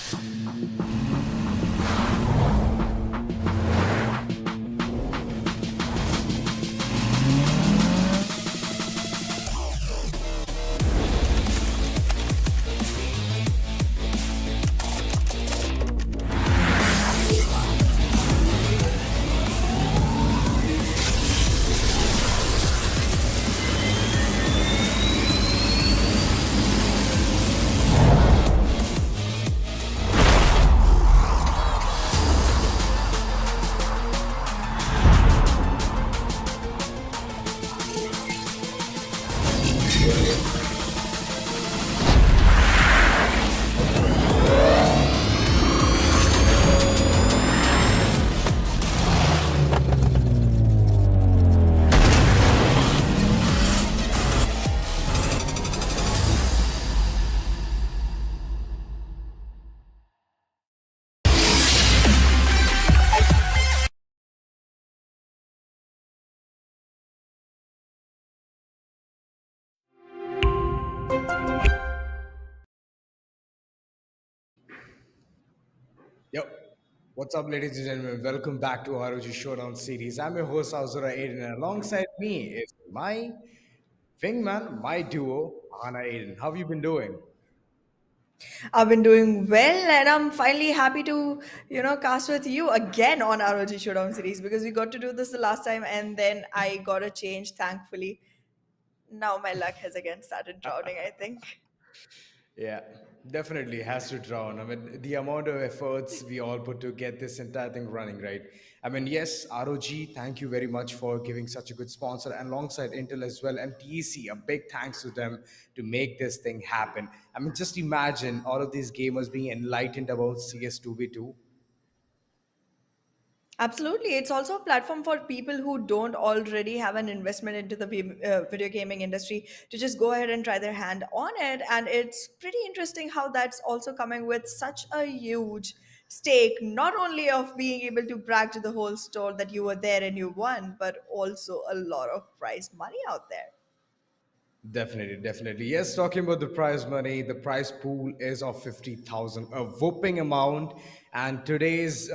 Yep. What's up, ladies and gentlemen? Welcome back to ROG Showdown series. I'm your host, Azura Aiden, and alongside me is my wingman, my duo, Hana Aiden. How have you been doing? I've been doing well, and I'm finally happy to, cast with you again on ROG Showdown series because we got to do this the last time, and then I got a change, thankfully. Now my luck has again started drowning, I think. Yeah, definitely has to drown. I mean, the amount of efforts we all put to get this entire thing running, right? I mean, yes, ROG, thank you very much for giving such a good sponsor, and alongside Intel as well, and TEC, a big thanks to them to make this thing happen. I mean, just imagine all of these gamers being enlightened about CS2v2. Absolutely. It's also a platform for people who don't already have an investment into the video gaming industry to just go ahead and try their hand on it. And it's pretty interesting how that's also coming with such a huge stake, not only of being able to brag to the whole store that you were there and you won, but also a lot of prize money out there. Definitely, definitely. Yes, talking about the prize money, the prize pool is of 50,000, a whopping amount. And today's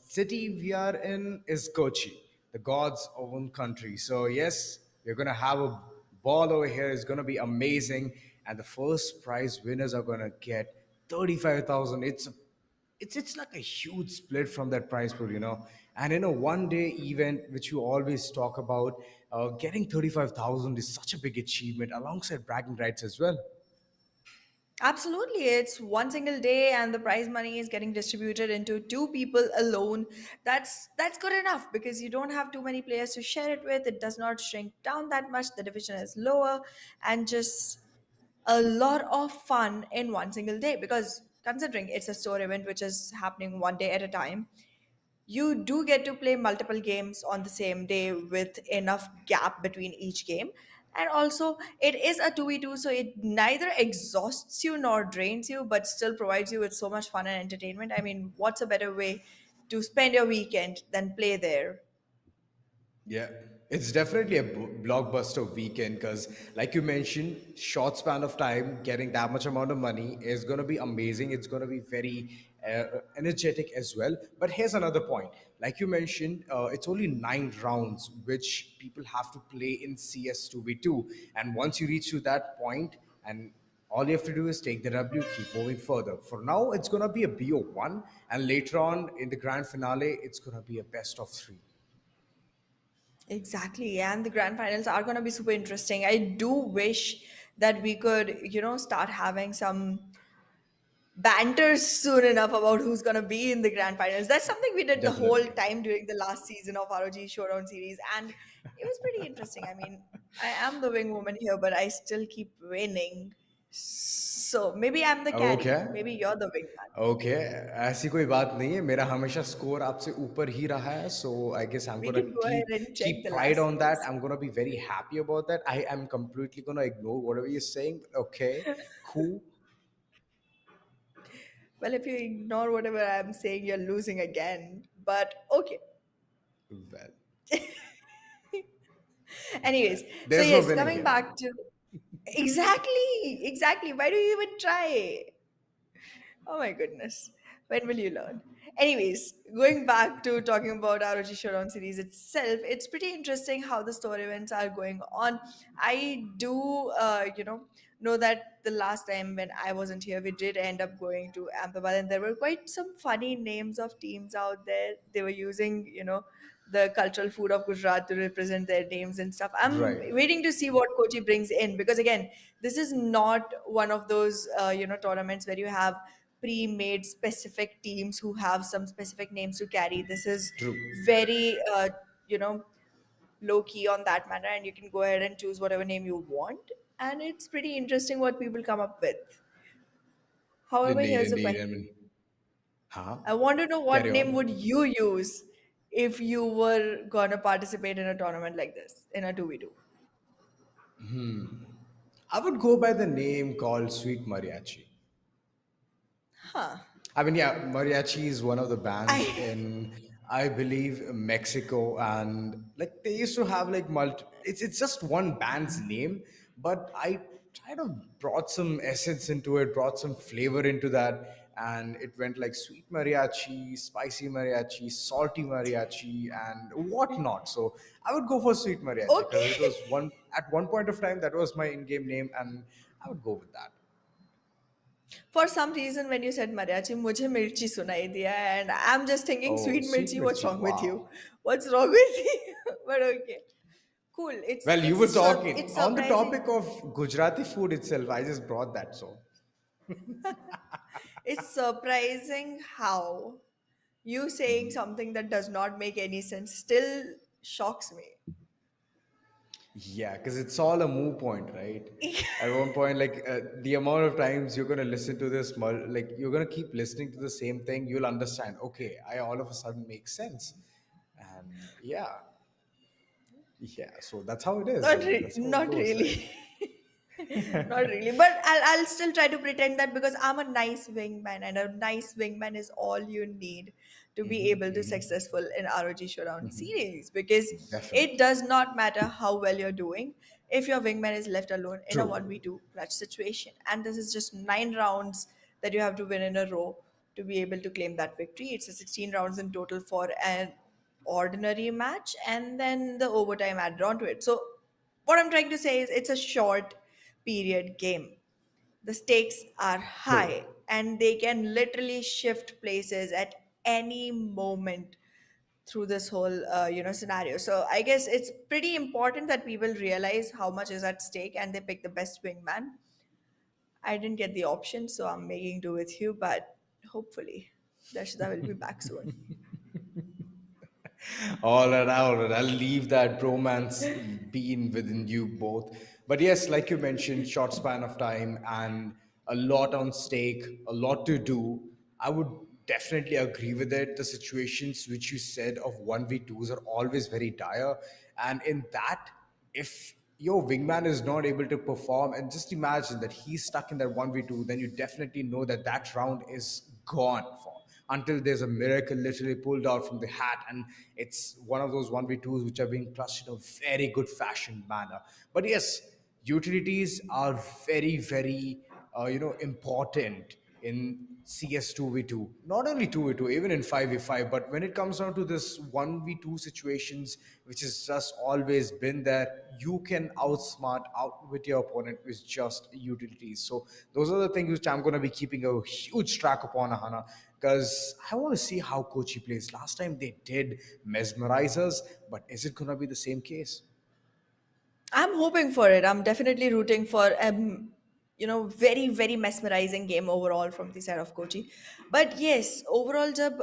city we are in is Kochi, the God's own country. So, yes, we're going to have a ball over here. It's going to be amazing. And the first prize winners are going to get 35,000. It's like a huge split from that prize pool, and in a one day event which you always talk about, getting 35,000 is such a big achievement alongside bragging rights as well. Absolutely. It's one single day and the prize money is getting distributed into two people alone. That's good enough because you don't have too many players to share it with. It does not shrink down that much. The division is lower and just a lot of fun in one single day because considering it's a store event which is happening one day at a time, you do get to play multiple games on the same day with enough gap between each game, and also it is a 2v2, so it neither exhausts you nor drains you but still provides you with so much fun and entertainment. I mean, what's a better way to spend your weekend than play there? Yeah, it's definitely a blockbuster weekend because, like you mentioned, short span of time, getting that much amount of money is going to be amazing. It's going to be very energetic as well. But here's another point. Like you mentioned, it's only 9 rounds which people have to play in CS2v2. And once you reach to that point, and all you have to do is take the W, keep moving further. For now, it's going to be a BO1, and later on in the grand finale, it's going to be a best of three. Exactly, and the grand finals are going to be super interesting. I do wish that we could, start having some banter soon enough about who's going to be in the grand finals. That's something we did the whole Definitely. time during the last season of ROG Showdown series, and it was pretty interesting. I mean, I am the wing woman here, but I still keep winning. So maybe I'm the okay carry, maybe you're the wingman. Okay ऐसी कोई बात नहीं है मेरा हमेशा score आपसे ऊपर ही रहा है so I guess I am We gonna can go ahead and check keep the pride last on that. scores. I'm gonna be very happy about that. I am completely gonna ignore whatever you're saying. Okay, cool. Well, if you ignore whatever I'm saying, you're losing again. But okay. Well, well, Anyways, so there's no yes, winning coming here. back to exactly, exactly. Why do you even try? Oh my goodness. When will you learn? Anyways, going back to talking about ROG Showdown series itself, it's pretty interesting how the story events are going on. I do, know that the last time when I wasn't here, we did end up going to Ahmedabad, and there were quite some funny names of teams out there. They were using, the cultural food of Gujarat to represent their names and stuff. I'm Right. waiting to see what Kochi brings in, because again, this is not one of those tournaments where you have pre-made specific teams who have some specific names to carry. This is True. very you know low key on that matter, and you can go ahead and choose whatever name you want, and it's pretty interesting what people come up with. However, Indeed, here's the indeed. question. I mean, huh? I want to know, what Carry name would on. you use if you were gonna participate in a tournament like this, in a 2v2? I would go by the name called Sweet Mariachi. Huh. I mean, yeah, mariachi is one of the bands I in, I believe, Mexico, and like they used to have like multi. It's just one band's name, but I kind of brought some essence into it, brought some flavor into that, and it went like sweet mariachi, spicy mariachi, salty mariachi, and whatnot. So I would go for sweet mariachi because it okay. was one at one point of time that was my in-game name, and I would go with that. For some reason, when you said mariachi, मुझे मिर्ची सुनाई दिया, and I'm just thinking Oh, sweet sweet mirchi. What's mirchi! wrong with you? Wow. What's wrong with you? But okay, cool. It's Well, you were it's sur- talking it's on the surprising. topic of Gujarati food itself. I just brought that. So, It's surprising how you saying something that does not make any sense still shocks me. yeah, because it's all a moo point, right? At one point, like the amount of times you're going to listen to this, like you're going to keep listening to the same thing, you'll understand, okay, I all of a sudden make sense. And yeah, so that's how it is. I mean, that's how it Not goes, right? really. Not really, but I'll still try to pretend that, because I'm a nice wingman, and a nice wingman is all you need to be able to successful in ROG Showdown series, because it Definitely. does not matter how well you're doing if your wingman is left alone in a True. 1v2 clutch situation, and this is just 9 rounds that you have to win in a row to be able to claim that victory. It's a 16 rounds in total for an ordinary match, and then the overtime added on to it. So what I'm trying to say is, it's a short period game. The stakes are high, True. and they can literally shift places at any moment through this whole scenario. So I guess it's pretty important that people realize how much is at stake, and they pick the best wingman. I didn't get the option, so I'm making do with you, but hopefully Darshita will be back soon. All right. I'll leave that bromance being within you both. But yes, like you mentioned, short span of time and a lot on stake, a lot to do. I would definitely agree with it. The situations which you said of 1v2s are always very dire. And in that, if your wingman is not able to perform, and just imagine that he's stuck in that 1v2, then you definitely know that that round is gone for until there's a miracle literally pulled out from the hat, and it's one of those 1v2s which are being clutched in a very good fashion manner. But yes, utilities are very, very important in CS 2v2, not only 2v2, even in 5v5. But when it comes down to this 1v2 situations, which has just always been there, you can outsmart, outwit your opponent with just utilities. So those are the things which I'm going to be keeping a huge track upon, Ahana, because I want to see how Kochi plays. Last time they did mesmerize us, but is it going to be the same case? I'm hoping for it. I'm definitely rooting for very very mesmerizing game overall from the side of Kochi. But yes, overall जब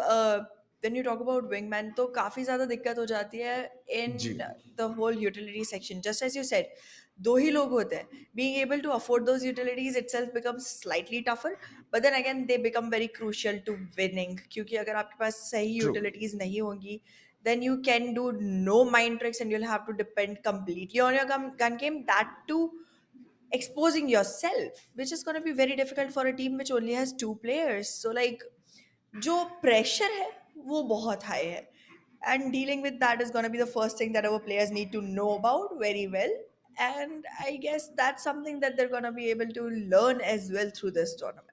when you talk about wingman, तो काफी ज़्यादा दिक्कत हो जाती है in Ji. the whole utility section. Just as you said, दो ही लोग होते हैं. Being able to afford those utilities itself becomes slightly tougher. But then again, they become very crucial to winning. क्योंकि अगर आपके पास सही True. utilities नहीं होंगी, then you can do no mind tricks, and you'll have to depend completely on your gun game. That too, exposing yourself, which is going to be very difficult for a team which only has two players. So like, जो pressure है वो बहुत high है, and dealing with that is going to be the first thing that our players need to know about very well. And I guess that's something that they're going to be able to learn as well through this tournament.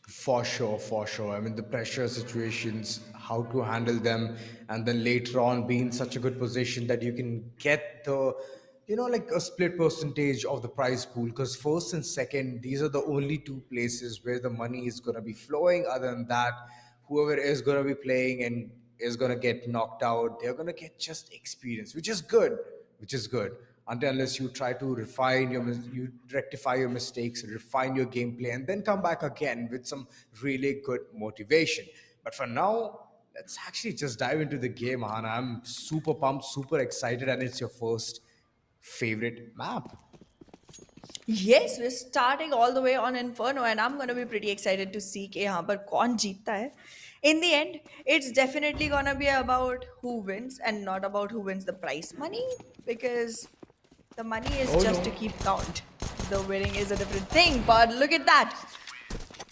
For sure, for sure. I mean, the pressure situations, how to handle them, and then later on be in such a good position that you can get the, like a split percentage of the prize pool. Because first and second, these are the only two places where the money is going to be flowing. Other than that, whoever is going to be playing and is going to get knocked out, they're going to get just experience, which is good, which is good. Until unless you try to refine you rectify your mistakes, refine your gameplay, and then come back again with some really good motivation. But for now, let's actually just dive into the game, Hana. I'm super pumped, super excited, and it's your first favorite map. Yes, we're starting all the way on Inferno, and I'm gonna be pretty excited to see कि यहाँ पर कौन जीतता है. In the end, it's definitely gonna be about who wins and not about who wins the prize money, because the money is Oh just to no. keep count. The winning is a different thing. But look at that.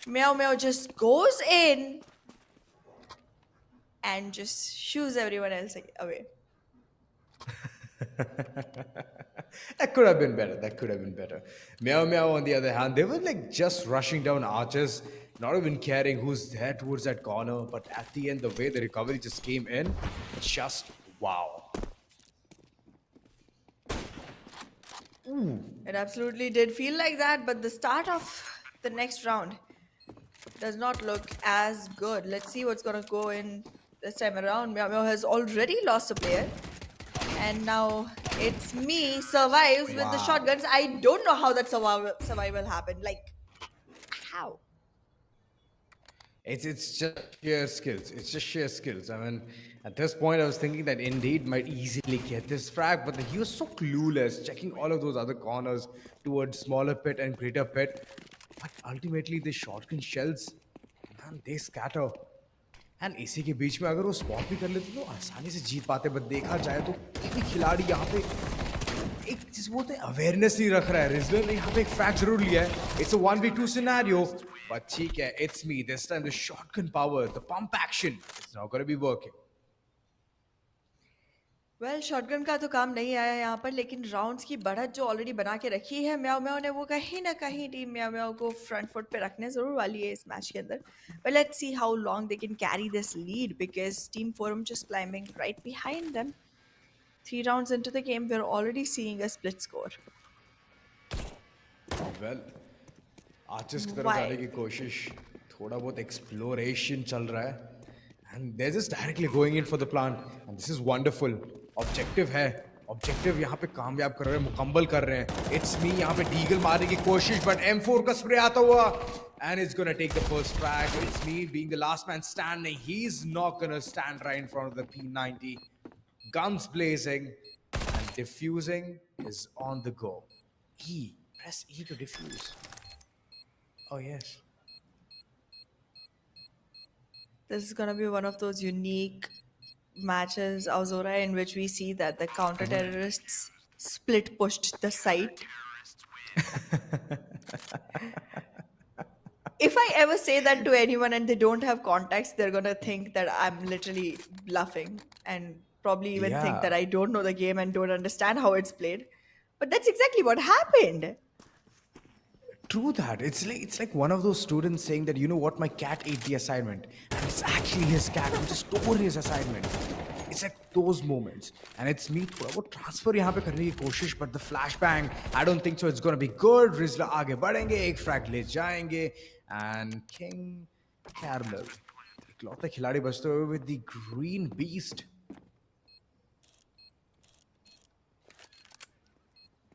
Meow Meow just goes in and just shoos everyone else away. That could have been better. That could have been better. Meow Meow, on the other hand, they were like just rushing down archers, not even caring who's there towards that corner. But at the end, the way the recovery just came in, just wow. It absolutely did feel like that, but the start of the next round does not look as good. Let's see what's gonna go in this time around. Meow Meow has already lost a player, and now it's me survives with the Wow. shotguns. I don't know how that survival happened. Like how? It's just sheer skills. It's just sheer skills. I mean, at this point, I was thinking that Indeed might easily get this frag, but he was so clueless, checking all of those other corners towards smaller pit and greater pit. But ultimately, the shotgun shells, man, they scatter. And इसी के बीच में अगर वो spot भी कर लेते तो आसानी से जीत पाते. बट देखा जाए तो कोई भी खिलाड़ी यहाँ पे एक जिस बोलते हैं अवेयरनेस नहीं रख रहा है. रिजलर ने यहाँ पे एक फैक्ट जरूर लिया है. It's a 1v2 scenario, but ठीक है. It's me this time. The shotgun power, the pump action, it's not gonna be working. Well shotgun का तो काम नहीं आया यहाँ पर, लेकिन राउंड्स की बढ़त जो ऑलरेडी बना के रखी है म्याओ म्याओ ने, वो कहीं ना कहीं टीम म्याओ म्याओ को फ्रंट फुट पे रखने जरूर वाली है इस मैच के अंदर. But let's see how long they can carry this lead, because team forum just climbing right behind them. 3 rounds into the game, we're already seeing a split score. Well artist की तरफ जाने की Wild. कोशिश, थोड़ा बहुत exploration चल रहा है. And they just directly going in for the plan, and this is wonderful. Objective है, ऑब्जेक्टिव यहाँ पे कामयाब कर रहे हैं, मुकम्मल कर रहे हैं. इट्स मी यहाँ पे डीगल मारने की कोशिश, बट M4 का स्प्रे आता हुआ, and it's gonna take the first frag. It's me being the last man standing. He's not gonna stand right in front of the P90. Guns blazing, and diffusing is on the go. E, press E to diffuse. Oh yes. This is going to be one of those unique matches, Azora, in which we see that the counter terrorists split pushed the site. If I ever say that to anyone and they don't have context, they're going to think that I'm literally bluffing and probably even think that Yeah. I don't know the game and don't understand how it's played. But that's exactly what happened. True that. It's like one of those students saying that, you know what, my cat ate the assignment. And it's actually his cat who just tore his assignment. It's like those moments. And it's me थोड़ा वो transfer यहाँ पे करने की कोशिश, but the flashbang, I don't think so. It's gonna be good. Rizla आगे बढ़ेंगे, एक फ्रैग ले जाएंगे. And King Caramel, इकलौता खिलाड़ी बचते हुए with the green beast.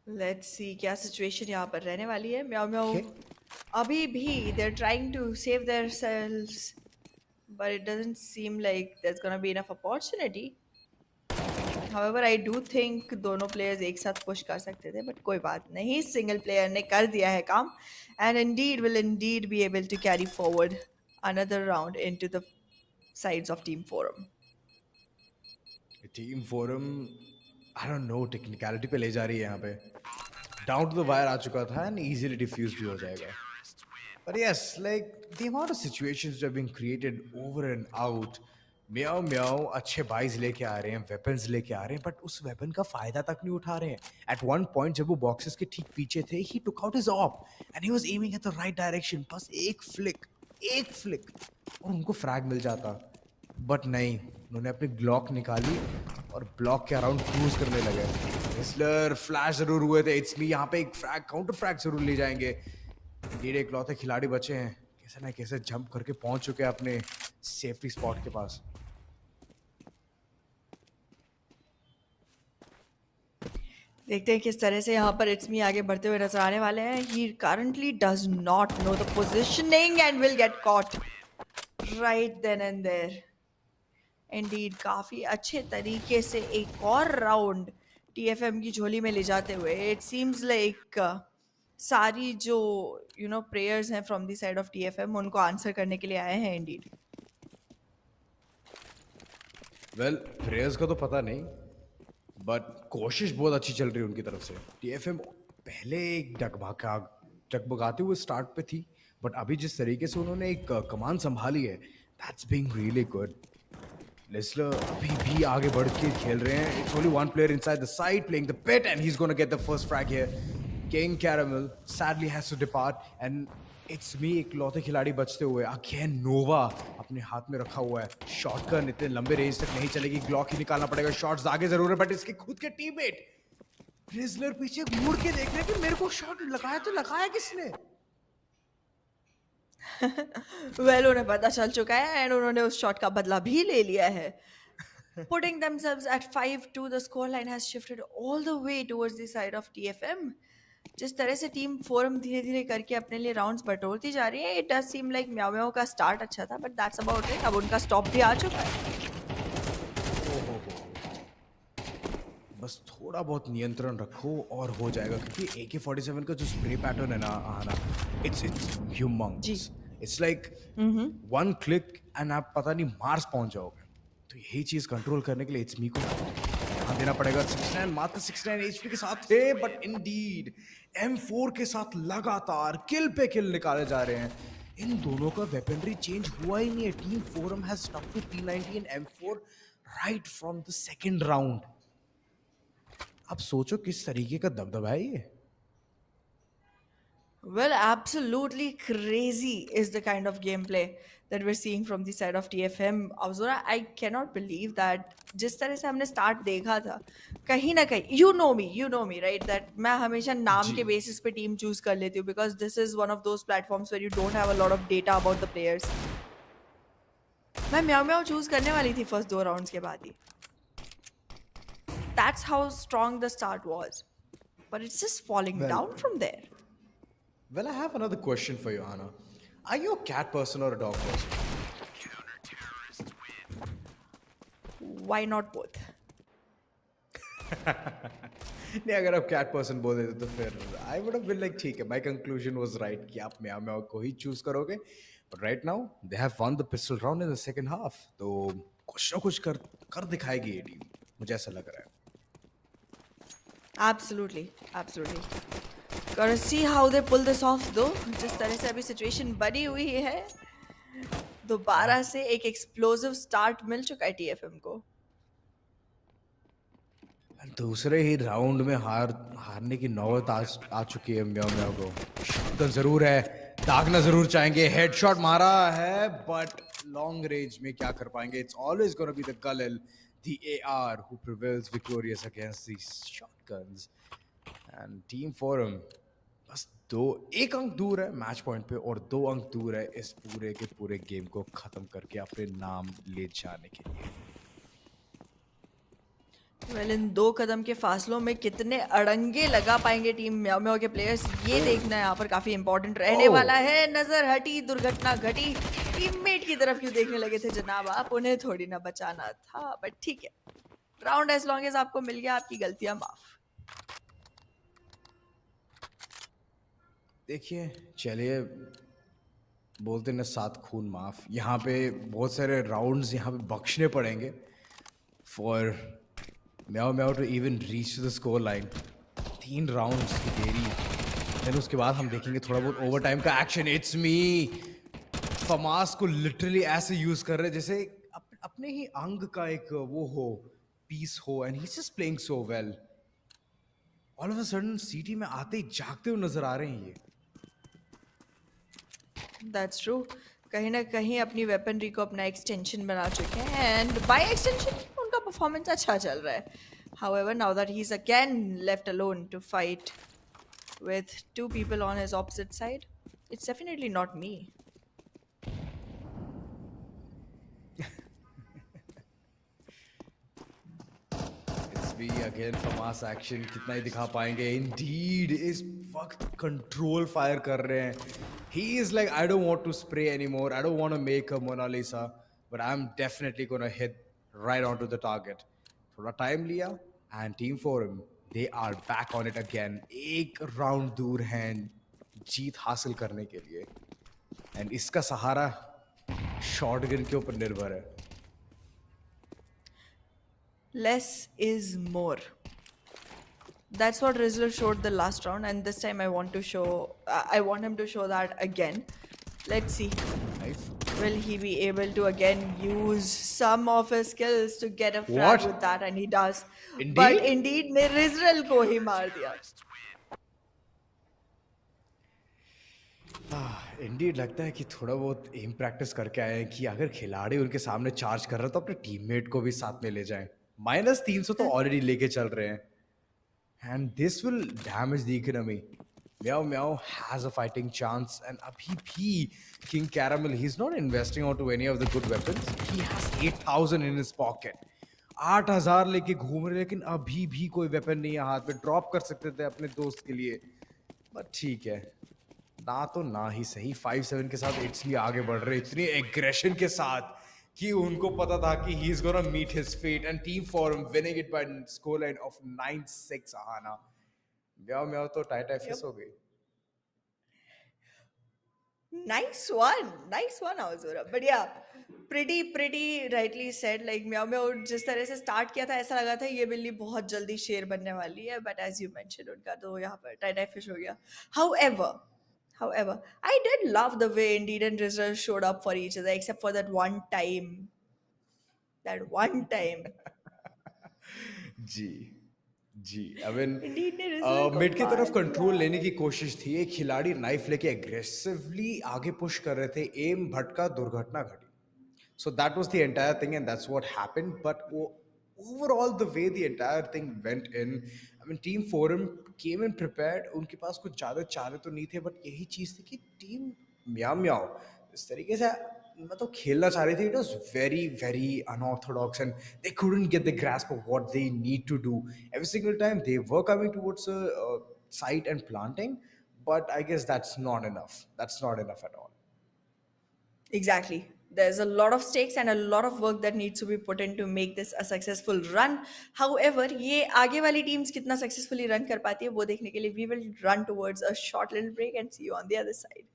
Let's see क्या सिचुएशन यहाँ पर रहने वाली है. म्याओ म्याओ Okay. अभी भी they're trying to save themselves, but it doesn't seem like there's gonna be enough opportunity. However, I do think दोनों players एक साथ push कर सकते थे, but कोई बात नहीं, सिंगल player ने कर दिया है काम, and indeed will indeed be able to carry forward another round into the sides of Team Forum. Team forum, I don't no, technicality पे ले जा रही है यहाँ पे. डाउन टू द वायर आ चुका था एंड इजीली डिफ्यूज भी हो जाएगा. But yes, like the amount of situations that have been created over and out. म्याओ म्याओ अच्छे बाइज लेके आ रहे हैं, वेपन्स लेके आ रहे हैं, बट उस वेपन का फायदा तक नहीं उठा रहे हैं. एट वन पॉइंट जब वो बॉक्सेस के ठीक पीछे थे, he took out his op and he was aiming at the right direction. बस एक फ्लिक, एक फ्लिक और उनको फ्रैग मिल जाता। बट नहीं, उन्होंने अपनी ग्लॉक निकाली और ब्लॉक के अराउंड क्रूज करने लगे। रेसलर फ्लैश जरूर हुए थे, इट्स मी यहाँ पे एक फ्रैग काउंटर फ्रैग जरूर ले जाएंगे। इंडिया इकलौते खिलाड़ी बचे हैं, कैसे ना कैसे जंप करके पहुंच चुके हैं अपने सेफ्टी स्पॉट के पास। देखते हैं किस तरह से यहाँ पर इट्स मी आगे बढ़ते हुए नजर आने वाले हैं। He currently does not know the positioning and will get caught right then and there. Indeed काफी अच्छे तरीके से एक और राउंड टीएफएम की झोली में ले जाते हुए इट सीम्स लाइक सारी जो प्रेयर्स हैं from the side of TFM उनको आंसर करने के लिए आए हैं इंडीड। वेल, प्रेयर्स का तो पता नहीं, बट कोशिश बहुत अच्छी चल रही है उनकी तरफ से। टीएफएम पहले एक डगमगाते हुए स्टार्ट पे थी, बट अभी जिस तरीके से उन्होंने एक कमान संभाली है, दैट्स बीइंग रियली गुड। लेस्लर अभी भी आगे बढ़ के खेल रहे हैं। It's only one player inside the side playing the pit and he is gonna get the first frag here. King Caramel sadly has to depart and it's me इकलौते खिलाड़ी बचते हुए। अगेन नोवा अपने हाथ में रखा हुआ है शॉटगन, इतने लंबे रेंज तक नहीं चलेगी, ग्लॉक ही निकालना पड़ेगा। शॉट्स आगे जरूर है, बट इसके खुद के टीममेट रिजलर पीछे मुड़ के देख रहे हैं कि मेरे को शॉट लगाया तो लगाया किसने। वेल उन्हें पता चल चुका है एंड उन्होंने उस शॉट का बदला भी ले लिया है। Putting themselves at 5-2, the scoreline has shifted all the way towards the side of TFM. जिस तरह से टीम फोरम धीरे धीरे करके अपने लिए राउंड्स बटोरती जा रही है, इट डज सीम लाइक म्याओ म्याओ का स्टार्ट अच्छा था, बट दैट्स अबाउट इट। अब उनका स्टॉप भी आ चुका है। बस थोड़ा बहुत नियंत्रण रखो और हो जाएगा, क्योंकि AK-47 का जो स्प्रे पैटर्न है ना आना, इट्स जी। Humongous. It's like one click and आप पता नहीं मार्स पहुंच जाओगे। तो यही चीज कंट्रोल करने के लिए इट्स मी को ध्यान देना पड़ेगा। 69 मात्र 69 एचपी के साथ थे, बट इंडीड M4 के साथ लगातार किल पे किल निकाले जा रहे हैं। इन दोनों का वेपनरी चेंज हुआ ही नहीं है। Team Forum has stuck to P90 and M4 right from the second round. आप सोचो किस तरीके का दबदबा है ये। Well, absolutely crazy is the kind of gameplay that we're seeing from the side of TFM. Abzura, I cannot believe that जिस तरह से हमने स्टार्ट देखा था, कहीं ना कहीं you know me, right? That मैं हमेशा नाम जी। के बेसिस पे टीम चूज कर लेती हूँ because this is one of those platforms where you don't have a lot of data about the players. मैं म्याओ म्याओ चूज करने वाली थी फर्स्ट दो राउंड्स के बाद ही. That's how strong the start was. But it's just falling Well, down from there. well, I have another question for you, Anna. Are you a cat person or a dog person? Why not both? नहीं, अगर आप cat person बोल देते तो फिर I would have been like ठीक है, my conclusion was right कि आप म्याओ म्याओ को ही चूज करोगे। But right now they have one the pistol round in the second half, तो कुछ ना कुछ कर कर दिखाएगी ये टीम, मुझे ऐसा लग रहा है। Absolutely, absolutely. Gotta see how they pull this off though. जिस तरह से अभी सिचुएशन बनी हुई है, दोबारा से एक एक्सप्लोसिव स्टार्ट मिल चुका है टीएफएम को. दूसरे ही राउंड में हारने की नौबत आ चुकी है म्याओ म्याओ को। शॉटगन जरूर है, दागना जरूर चाहेंगे, हेडशॉट मारा है, बट लॉन्ग रेंज में क्या कर पाएंगे। It's always gonna be the गलेल, the AR who prevails victorious against these shotguns. And team forum बस एक अंक दूर है मैच पॉइंट पे, और 2 अंक दूर है इस पूरे के पूरे गेम को खत्म करके अपने नाम ले जाने के लिए। वेल इन 2 कदम के फासलों में कितने अड़ंगे लगा पाएंगे टीम म्याओ म्याओ के प्लेयर्स, ये देखना यहाँ पर काफी इंपॉर्टेंट रहने वाला है. नजर हटी, दुर्घटना घटी, टीममेट की तरफ क्यों देखने लगे थे जनाब आप? उन्हें थोड़ी ना बचाना था, बट ठीक है. राउंड एज लॉन्ग एज आपको मिल गया, आपकी गलतियां माफ. देखिए, चलिए, बोलते ना सात खून माफ। यहाँ पे बहुत सारे राउंड्स यहाँ पे बख्शने पड़ेंगे for Meow Meow to even reach the score line. 3 rounds की देरी, देन उसके बाद हम देखेंगे थोड़ा बहुत ओवर टाइम का एक्शन। इट्स मी फमास को लिटरली ऐसे यूज कर रहे जैसे अपने ही अंग का एक वो हो, पीस हो, and he is just playing so well. All of a sudden सीटी में आते ही जागते हुए नजर आ रहे हैं ये। That's true. कहीं ना कहीं अपनी वेपनरी को अपना एक्सटेंशन बना चुके हैं एंड बाय एक्सटेंशन उनका परफॉर्मेंस अच्छा चल रहा है. However, now that he's again left alone to fight with two people on his opposite side, it's definitely not me. It's be again FAMAS action. कितना ही दिखा पाएंगे. इंडीड इस वक्त कंट्रोल फायर कर रहे हैं. He is like I don't want to spray any more. I don't want to make a Mona Lisa, but I am definitely gonna hit right on to the target. थोड़ा time लिया and team Forum they are back on it again. एक round दूर हैं जीत हासिल करने के लिए and इसका सहारा शॉटगन के ऊपर निर्भर है. Less is more. That's what Rizzler showed the last round, and this time I want to show. I want him to show that again. Let's see. Nice. Will he be able to again use some of his skills to get a frag What? with that? And he does. But Indeed? indeed, ने Rizzler को ही मार दिया. Indeed लगता है कि थोड़ा बहुत M practice करके आए हैं कि अगर खिलाड़ी उनके सामने चार्ज कर रहे हैं तो अपने टीममेट को भी साथ में ले जाएं. -300 तो ऑलरेडी लेके चल रहे हैं and this will damage the economy. Meow Meow has a fighting chance and अभी भी King Caramel he is not investing on to any of the good weapons. He has 8000 in his pocket. 8000 लेके घूम रहे, लेकिन अभी भी कोई weapon नहीं है हाथ में. ड्रॉप कर सकते थे अपने दोस्त के लिए, बट ठीक है ना तो ना ही सही. 5-7 के साथ इट्स भी आगे बढ़ रहे इतनी एग्रेशन के साथ कि उनको पता था कि he is gonna meet his fate and team Forum winning it by score line of 9-6. आना म्याओ म्याओ तो टाई टाई फिस हो गई. Nice one, Azura. But yeah, pretty rightly said. Like Meow Meow जिस तरह से start किया था ऐसा लगा था ये बिल्ली बहुत जल्दी शेर बनने वाली है. But as you mentioned, उनका तो यहाँ पर tie fish हो गया. However, I did love the way Indeed and Rizal showed up for each other, except for that one time. That one time. जी जी. आई मीन Indeed ने Rizal को मिड की तरफ मार कंट्रोल दिया. लेने की कोशिश थी. एक खिलाड़ी नाइफ लेके एग्रेसिवली आगे पुश कर रहे थे. एम भटका, दुर्घटना घटी. So that was the entire thing, and that's what happened. But overall, the way the entire thing went in, I mean, Team Forum came in prepared. उनके पास कुछ ज़्यादा चारे तो नहीं थे, but यही चीज़ थी कि टीम म्याओ म्याओ इस तरीके से मतलब खेलना चाह रही थी. It was very unorthodox, and they couldn't get the grasp of what they need to do. Every single time they were coming towards a site and planting, but I guess that's not enough. That's not enough at all. Exactly. There's a lot of stakes and a lot of work that needs to be put in to make this a successful run. However, ये आगे वाली teams कितना successfully run कर पाती है वो देखने के लिए we will run towards a short little break and see you on the other side.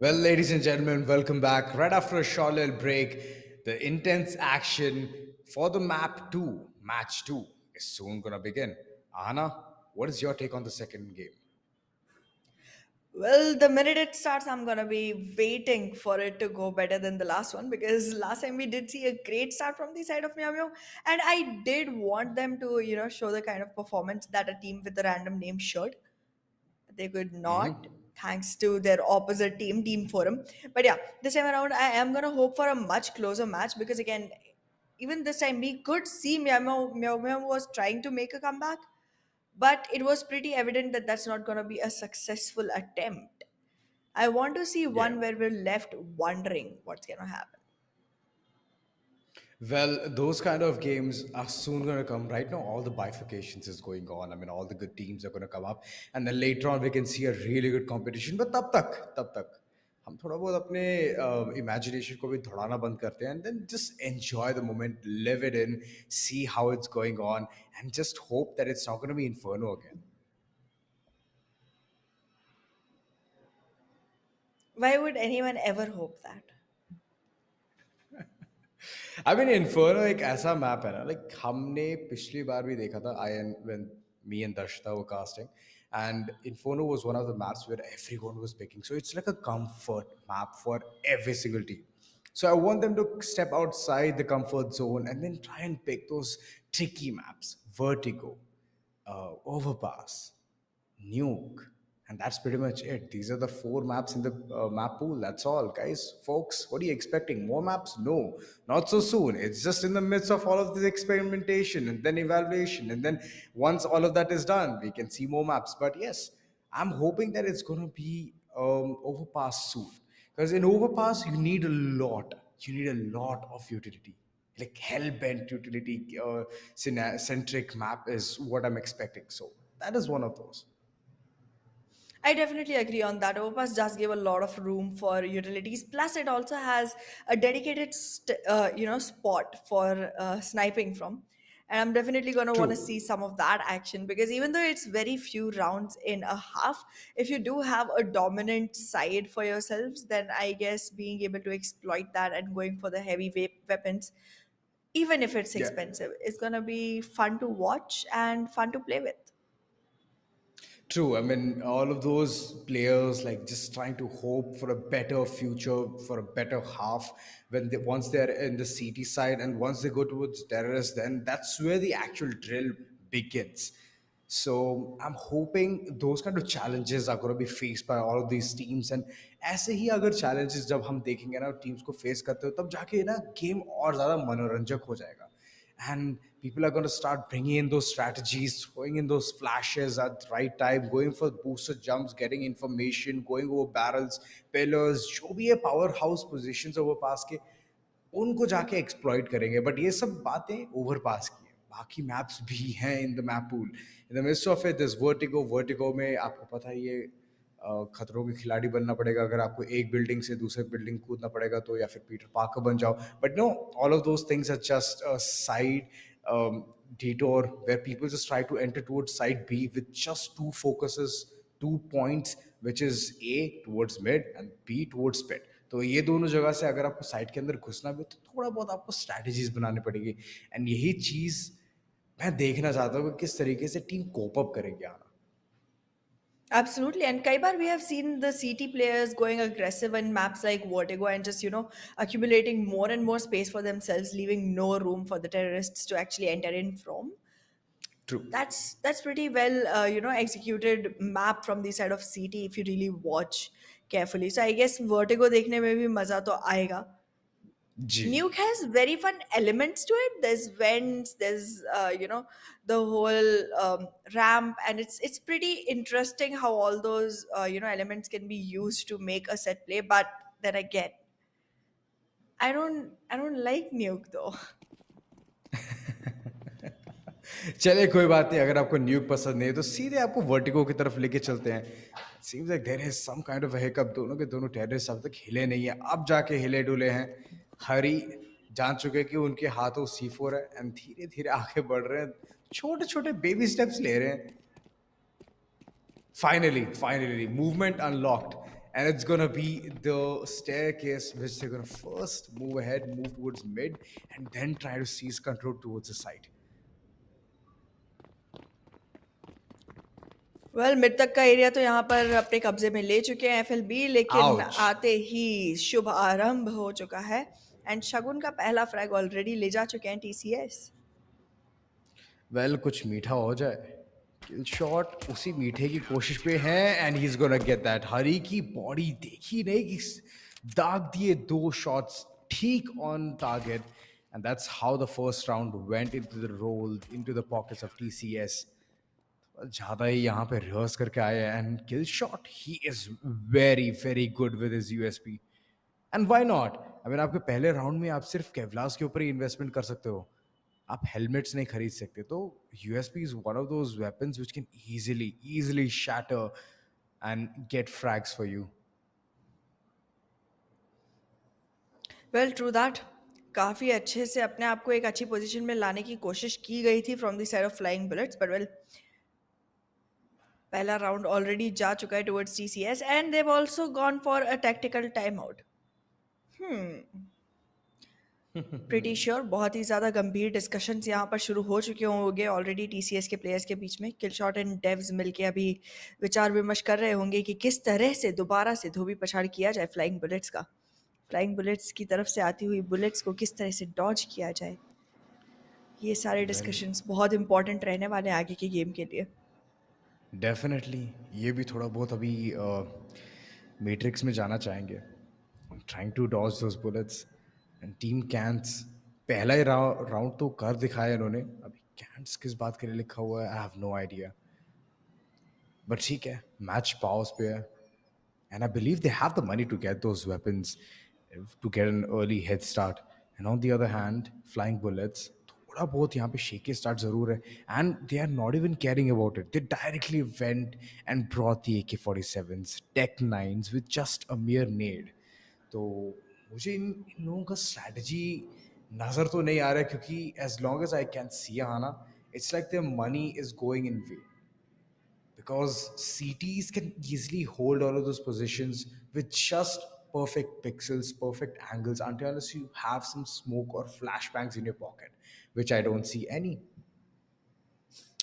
Well, ladies and gentlemen, welcome back. Right after a short little break, the intense action for the map 2, match 2, is soon going to begin. Ahana, what is your take on the second game? Well, the minute it starts, I'm gonna be waiting for it to go better than the last one because last time we did see a great start from the side of Meow Meow, and I did want them to, show the kind of performance that a team with a random name should. They could not, thanks to their opposite team, Team Forum. But yeah, this time around, I am gonna hope for a much closer match because again, even this time we could see Meow Meow was trying to make a comeback, but it was pretty evident that that's not gonna be a successful attempt. I want to see Yeah. one where we're left wondering what's gonna happen. Well, those kind of games are soon going to come. Right now, all the bifurcations is going on. I mean, all the good teams are going to come up, and then later on, we can see a really good competition. But तब तक हम थोड़ा बहुत अपने imagination को भी दौड़ाना बंद करते हैं, and then just enjoy the moment, live it in, see how it's going on, and just hope that it's not going to be Inferno again. Why would anyone ever hope that? I mean inferno एक ऐसा map है ना like हमने पिछली बार भी देखा था I an when me and Darshita were casting and Inferno was one of the maps where everyone was picking so it's like a comfort map for every single team. So I want them to step outside the comfort zone and then try and pick those tricky maps. Vertigo, Overpass, Nuke, and that's pretty much it. These are the four maps in the map pool. That's all, guys. Folks, what are you expecting? More maps? No, not so soon. It's just in the midst of all of this experimentation and then evaluation. And then once all of that is done, we can see more maps. But yes, I'm hoping that it's going to be Overpass soon. Because in Overpass, you need a lot. You need a lot of utility, like hell-bent utility centric map is what I'm expecting. So that is one of those. I definitely agree on that. Overpass does give a lot of room for utilities. Plus, it also has a dedicated, spot for sniping from. And I'm definitely going to want to see True. some of that action because even though it's very few rounds in a half, if you do have a dominant side for yourselves, then I guess being able to exploit that and going for the heavy weapons, even if it's Yeah. expensive, is going to be fun to watch and fun to play with. True. I mean, all of those players like just trying to hope for a better future, for a better half. When they once they're in the CT side and once they go towards terrorists, then that's where the actual drill begins. So I'm hoping those kind of challenges are going to be faced by all of these teams. And ऐसे ही अगर challenges जब हम देखेंगे ना teams को face करते हो तब जाके ना game और ज़्यादा मनोरंजक हो जाएगा. And people are going to start bringing in those strategies, throwing in those flashes at the right time, going for booster jumps, getting information, going over barrels, pillars, जो भी है power house positions overpass के उनको जाके exploit करेंगे but ये सब बातें ओवरपास की हैं बाकी मैप्स भी हैं इन the map pool in the mist of it this vertigo में आपको पता ही है खतरों के खिलाड़ी बनना पड़ेगा अगर आपको एक बिल्डिंग से दूसरे बिल्डिंग कूदना पड़ेगा तो या फिर पीटर पार्कर बन जाओ but no all of those things are just side detour where people just try to enter towards side B with just two focuses, 2 points, which is A towards mid and B towards pit. तो ये दोनों जगह से अगर आपको site के अंदर घुसना भी तो थोड़ा बहुत आपको स्ट्रैटेजीज बनानी पड़ेगी एंड यही चीज मैं देखना चाहता हूँ कि किस तरीके से टीम कोप अप करेगी आना. Absolutely. And Kaibar, we have seen the CT players going aggressive in maps like Vertigo and just, accumulating more and more space for themselves, leaving no room for the terrorists to actually enter in from. True. That's pretty well, executed map from the side of CT if you really watch carefully. So I guess Vertigo देखने में भी मजा तो आएगा. जी. Nuke has very fun elements to it. There's vents, there's the whole ramp, and it's pretty interesting how all those elements can be used to make a set play. But then again, I don't like Nuke though. चलिए कोई बात नहीं अगर आपको न्यूक पसंद नहीं है तो सीधे आपको वर्टिगो की तरफ लेके चलते हैं seems like there is some kind of hiccup दोनों के दोनों टेररिस्ट अब तक हिले नहीं है अब जाके हिले डुले हैं हरी जान चुके कि उनके हाथों C4 है एंड धीरे धीरे आगे बढ़ रहे हैं छोटे छोटे बेबी स्टेप्स ले रहे हैं finally movement unlocked And it's gonna be the staircase which they're gonna first move ahead, move towards mid, and then try to seize control towards the side. Well mid तक का area तो यहाँ पर अपने कब्जे में ले चुके हैं एफएलबी, लेकिन Ouch. आते ही शुभ आरंभ हो चुका है एंड शगुन का पहला फ्रैग ऑलरेडी ले जा चुके हैं टीसीएस. वेल कुछ मीठा हो जाए. किल शॉट उसी मीठे की कोशिश पे है and he is gonna get that. Hari की बॉडी देखी नहीं कि दाग दिए दो शॉट्स ठीक on target. And that's how the first round went into the roll into the pockets of TCS. ज़्यादा ही यहाँ पे रिहर्स करके आए हैं. And kill shot he is very very good with his USP. And why not. I mean आपके पहले round में आप सिर्फ केवलास के ऊपर ही इन्वेस्टमेंट कर सकते हो. आप हेलमेट्स नहीं खरीद सकते. तो USP is one of those weapons which can easily easily shatter and get frags for you. Well true that. काफ़ी अच्छे से अपने आप को एक अच्छी पोजीशन में लाने की कोशिश की गई थी from the side of flying bullets, but well पहला राउंड ऑलरेडी जा चुका है towards TCS and Dev also gone for a tactical time out. Pretty sure बहुत ही ज़्यादा गंभीर डिस्कशंस यहाँ पर शुरू हो चुके होंगे ऑलरेडी टीसीएस के प्लेयर्स के बीच में. किलशॉट एंड डेव्स मिलके अभी विचार विमर्श कर रहे होंगे कि किस तरह से दोबारा से धोबी पछाड़ किया जाए फ्लाइंग बुलेट्स का. फ्लाइंग बुलेट्स की तरफ से आती हुई बुलेट्स को किस तरह से डॉज किया जाए. ये सारे वेल डिस्कशंस बहुत इंपॉर्टेंट रहने वाले हैं आगे के गेम के लिए. डेफिनेटली ये भी थोड़ा बहुत अभी मैट्रिक्स में जाना चाहेंगे. Trying to dodge those bullets and team Kants. पहला ही राउंड तो कर दिखाया इन्होंने. अभी कैंट्स किस बात के लिए लिखा हुआ है I have no idea. But ठीक है, मैच पावर्स पे है. And I believe they have the money to get those weapons to get an early head start. And on the other hand, flying bullets, थोड़ा बहुत यहाँ पे shaky start ज़रूर है. And they are not even caring about it. They directly went and brought the AK-47s, Tech 9s with just a mere nade. तो मुझे इन लोगों का strategy नज़र तो नहीं आ रहा है, क्योंकि as long as I can see Hana, it's like their money is going in vain. Because CTs can easily hold all of those positions with just perfect pixels, perfect angles, unless you have some smoke or flashbangs in your pocket, which I don't see any.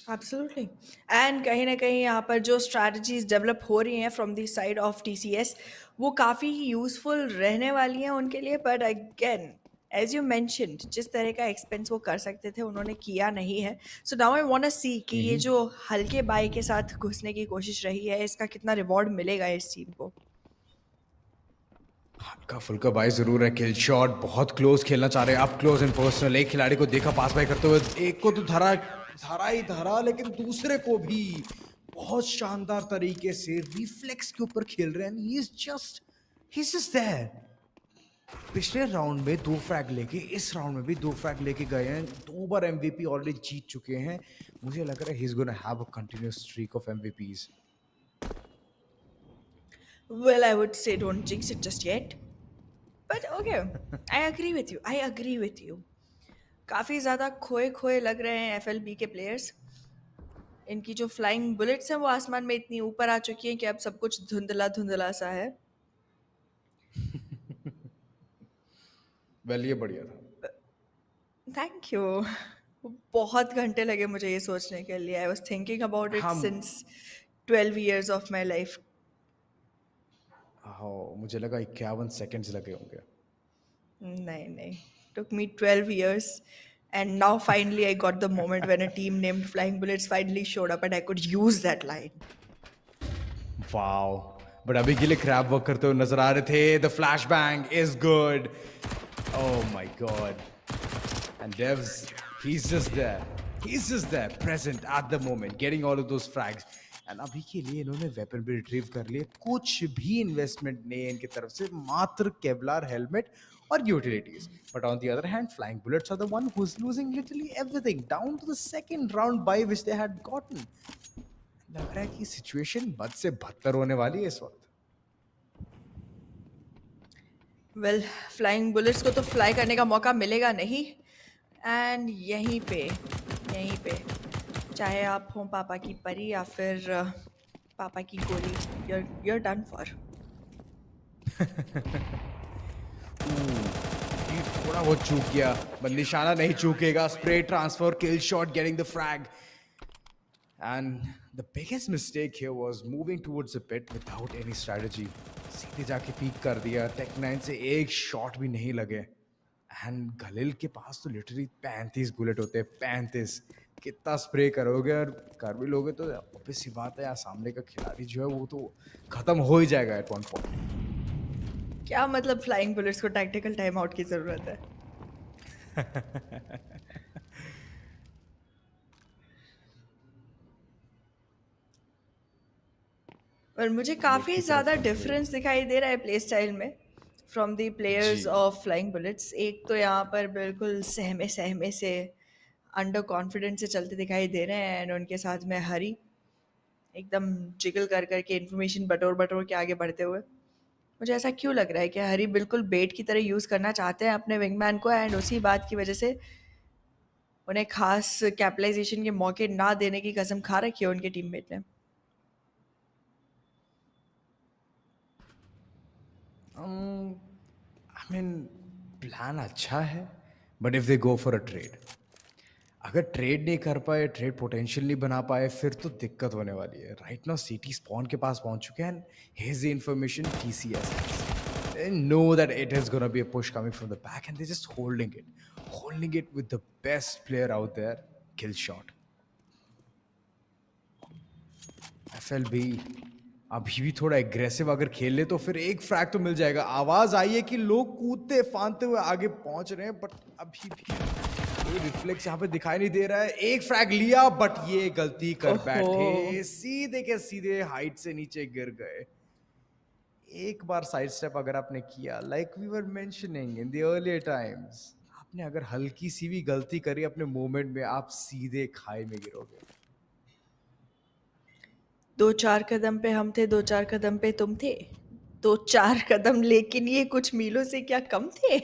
Absolutely. And कहीं न कहीं यहाँ पर जो strategies develop हो रही हैं from the side of TCS, वो काफ़ी यूज़फुल रहने वाली हैं उनके लिए. But again as you mentioned, जिस तरह का एक्सपेंस वो कर सकते थे उन्होंने किया नहीं है. So now I want to see कि ये जो हल्के बाय के साथ घुसने की कोशिश रही है, इसका कितना रिवॉर्ड मिलेगा इस टीम को. हल्का फुल्का बाई जरूर है. किल शॉट बहुत क्लोज खेलना चाह रहे हैं, अप क्लोज एंड पर्सनल. एक खिलाड़ी को देखा पास बाय करते हुए, एक को तो धरा धरा ही धरा, लेकिन दूसरे को भी बहुत शानदार तरीके से रिफ्लेक्स के ऊपर खेल रहे हैं. He is just there. पिछले राउंड में 2 फ्रैग लेके इस राउंड में भी 2 फ्रैग लेके गए हैं. 2 बार एमवीपी ऑलरेडी जीत चुके हैं. मुझे लग रहा है he is gonna have a continuous streak of MVPs. Well I would say don't jinx it just yet. But okay, I agree with you, I agree with you. काफ़ी ज़्यादा खोए खोए लग रहे हैं एफएलबी के प्लेयर्स. इनकी जो फ्लाइंग बुलेट्स हैं वो आसमान में इतनी ऊपर आ चुकी हैं कि अब सब कुछ धुंधला धुंधला सा है. वेल ये बढ़िया था. Thank you. बहुत घंटे लगे मुझे ये सोचने के लिए. I was thinking about it um since 12 years of my life. हाँ, मुझे लगा 51 सेकंड्स लगे होंगे. नहीं नहीं, took me 12 years and now finally I got the moment when a team named Flying Bullets finally showed up and I could use that line. Wow. But अभी के लिए क्रैप वर्क करते हुए नजर आ रहे थे. The flash bang is good. Oh my God. And डेव्स, he's just there present at the moment getting all of those frags. And अभी के लिए इन्होंने वेपन भी रिट्रीव कर लिए. कुछ भी इन्वेस्टमेंट नहीं है इनकी तरफ से, मात्र केवलार हेलमेट और utilities. But on the other hand, flying bullets are the one who is losing literally everything down to the second round by which they had gotten. लग रहा है कि सिचुएशन बद से बदतर होने वाली है इस वक्त. वेल, फ्लाइंग बुलेट्स को तो फ्लाई करने का मौका मिलेगा नहीं. एंड यहीं पे चाहे आप हों पापा की परी या फिर पापा की गोली, you're done for. ये थोड़ा बहुत चूक गया, but निशाना नहीं चूकेगा. Spray transfer, kill shot, getting the frag. And the biggest mistake here was moving towards the pit without any strategy. सीधे जाके पीक कर दिया. टेक 9 से एक शॉट भी नहीं लगे. एंड खलील के पास तो लिटरली 35 बुलेट होते हैं. 35. कितना स्प्रे करोगे और कर भी लोगे तो ऑब्वियस सी बात है यार, सामने का खिलाड़ी जो है वो तो खत्म हो ही जाएगा एट वन पॉइंट. क्या मतलब फ्लाइंग बुलेट्स को टैक्टिकल टाइम आउट की ज़रूरत है? और मुझे मिड काफ़ी की तरफ ज़्यादा कंट्रोल. डिफरेंस दिखाई दे रहा है प्ले स्टाइल में फ्रॉम द जी. Players of flying bullets. एक तो यहाँ पर बिल्कुल सहमे सहमे से अंडर कॉन्फिडेंस से चलते दिखाई दे रहे हैं, एंड उनके साथ में हरी एकदम जिगल कर करके इन्फॉर्मेशन बटोर बटोर के आगे बढ़ते हुए। मुझे ऐसा क्यों लग रहा है कि हरी बिल्कुल बेट की तरह यूज़ करना चाहते हैं अपने विंगमैन को, एंड उसी बात की वजह से उन्हें खास कैपिटलाइजेशन के मौके ना देने की कसम खा रखी है उनके टीममेट ने। आई मीन प्लान अच्छा है, but if they go for a trade, अगर ट्रेड नहीं कर पाए, ट्रेड पोटेंशियल नहीं बना पाए, फिर तो दिक्कत होने वाली है. राइट नाउ सिटी स्पॉन के पास पहुंच चुके हैं. Here's the information TCS has. They know that it is going to be a push coming from the back, and they're just holding it with the best player out there, kill shot. FLB अभी भी थोड़ा aggressive अगर खेल ले तो फिर एक frag तो मिल जाएगा. आवाज आई है कि लोग कूदते फांदते हुए आगे पहुंच रहे हैं, बट अभी भी कोई रिफ्लेक्स यहाँ पे दिखाई नहीं दे रहा है. एक फ्रैग लिया, बट ये गलती कर ओहो। बैठे. सीधे के सीधे हाइट से नीचे गिर गए. एक बार साइड स्टेप अगर आपने किया, like we were mentioning in the earlier times, आपने अगर हल्की सी भी गलती करी अपने मूवमेंट में, आप सीधे खाई में गिरोगे. दो चार कदम पे हम थे, दो चार कदम पे तुम थे, दो चार कदम लेकिन ये कुछ मीलों से क्या कम थे?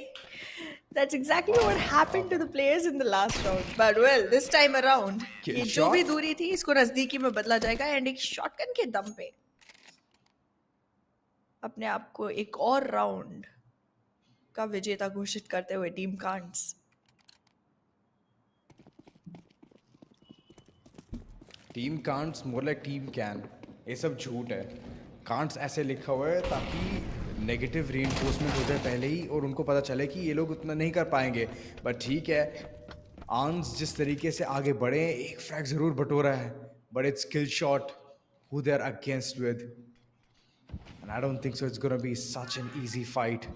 That's exactly what वाह वाह happened to the वाह. players in the last round. But well, this time around, किल ये जो भी शॉट. दूरी थी इसको नजदीकी में बदला जाएगा, एंड एक शॉटगन के दम पे अपने आप को एक और राउंड का विजेता घोषित करते हुए team Can'ts. Team Can'ts more like team can. ये सब झूठ है. कांट्स ऐसे लिखा हुआ है ताकि नेगेटिव रीइंफोर्समेंट हो जाए पहले ही, और उनको पता चले कि ये लोग उतना नहीं कर पाएंगे. बट ठीक है, आर्म्स जिस तरीके से आगे बढ़े हैं, एक फ्रैग जरूर बटोरा है, but it's kill shot who they're against with, and I don't think so it's gonna be such an easy fight.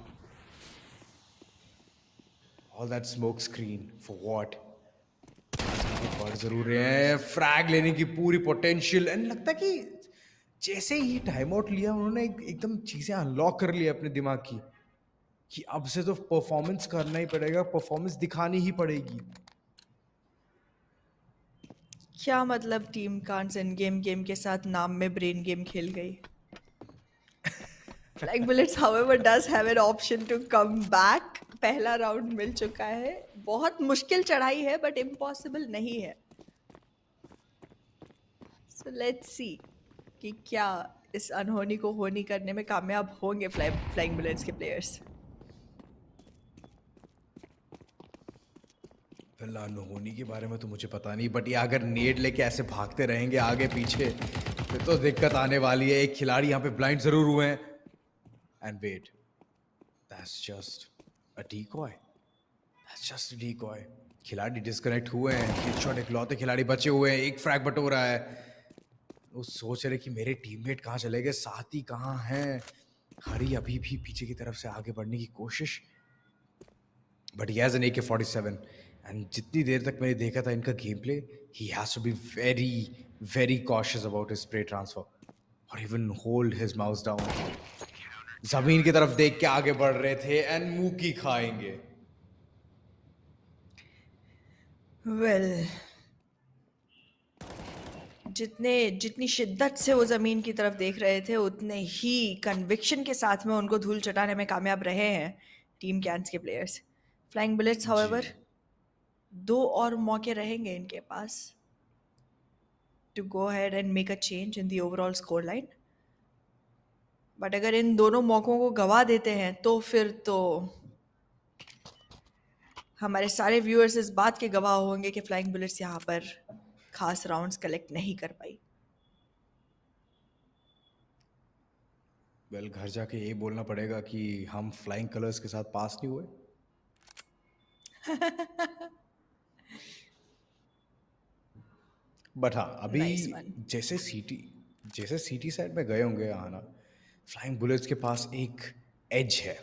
All that smoke screen for what? बढ़ जरूर रहे हैं. फ्रैग लेने की पूरी पोटेंशियल, एंड लगता है कि जैसे ही टाइम आउट लिया उन्होंने एकदम चीजें अनलॉक कर ली अपने दिमाग की, कि अब से तो परफॉर्मेंस करना ही पड़ेगा, परफॉर्मेंस दिखानी ही पड़ेगी. क्या मतलब टीम कांट्स इन गेम गेम के साथ नाम में ब्रेन गेम खेल गई? Flying bullets however does have an option to come back. पहला राउंड मिल चुका है, बहुत मुश्किल चढ़ाई है बट इम्पॉसिबल नहीं है। सो लेट्स सी कि क्या इस अनहोनी को होनी करने में कामयाब होंगे फ्लाइंग बुलेट्स के प्लेयर्स। फिलहाल होनी के बारे में तो मुझे पता नहीं, बट ये अगर नेड लेके ऐसे भागते रहेंगे आगे पीछे, फिर तो दिक्कत आने वाली है. एक खिलाड़ी यहाँ पे ब्लाइंड जरूर हुए हैं. And wait, that's just a decoy. That's just a decoy. खिलाड़ी डिस्कनेक्ट हुए हैं. किल शॉट इकलौते खिलाड़ी बचे हुए हैं. एक फ्रैग बटो रहा है. वो सोच रहे कि मेरे टीममेट कहाँ चले गए, साथी कहाँ हैं. हरी अभी भी पीछे की तरफ से आगे बढ़ने की कोशिश, but he has an AK-47. And जितनी देर तक मैंने देखा था इनका game play, he has to be very very cautious about his spray transfer, और even hold his mouse down. जमीन की तरफ देख के आगे बढ़ रहे थे, एंड मुंह की खाएंगे. वेल, जितने जितनी शिद्दत से वो ज़मीन की तरफ देख रहे थे उतने ही कन्विक्शन के साथ में उनको धूल चटाने में कामयाब रहे हैं टीम कैंस के players. Flying bullets ji. However, दो और मौके रहेंगे इनके पास to go ahead and make a change in the overall score line. But अगर इन दोनों मौकों को गवा देते हैं तो फिर तो हमारे सारे व्यूअर्स इस बात के गवाह होंगे कि फ्लाइंग बुलेट्स यहाँ पर खास राउंड्स कलेक्ट नहीं कर पाई। वेल, घर जाके ये बोलना पड़ेगा कि हम फ्लाइंग कलर्स के साथ पास नहीं हुए। बट हाँ, अभी नाइस वन। जैसे सिटी जैसे सिटी साइड में गए होंगे आना, फ्लाइंग बुलेट्स के पास एक एज है।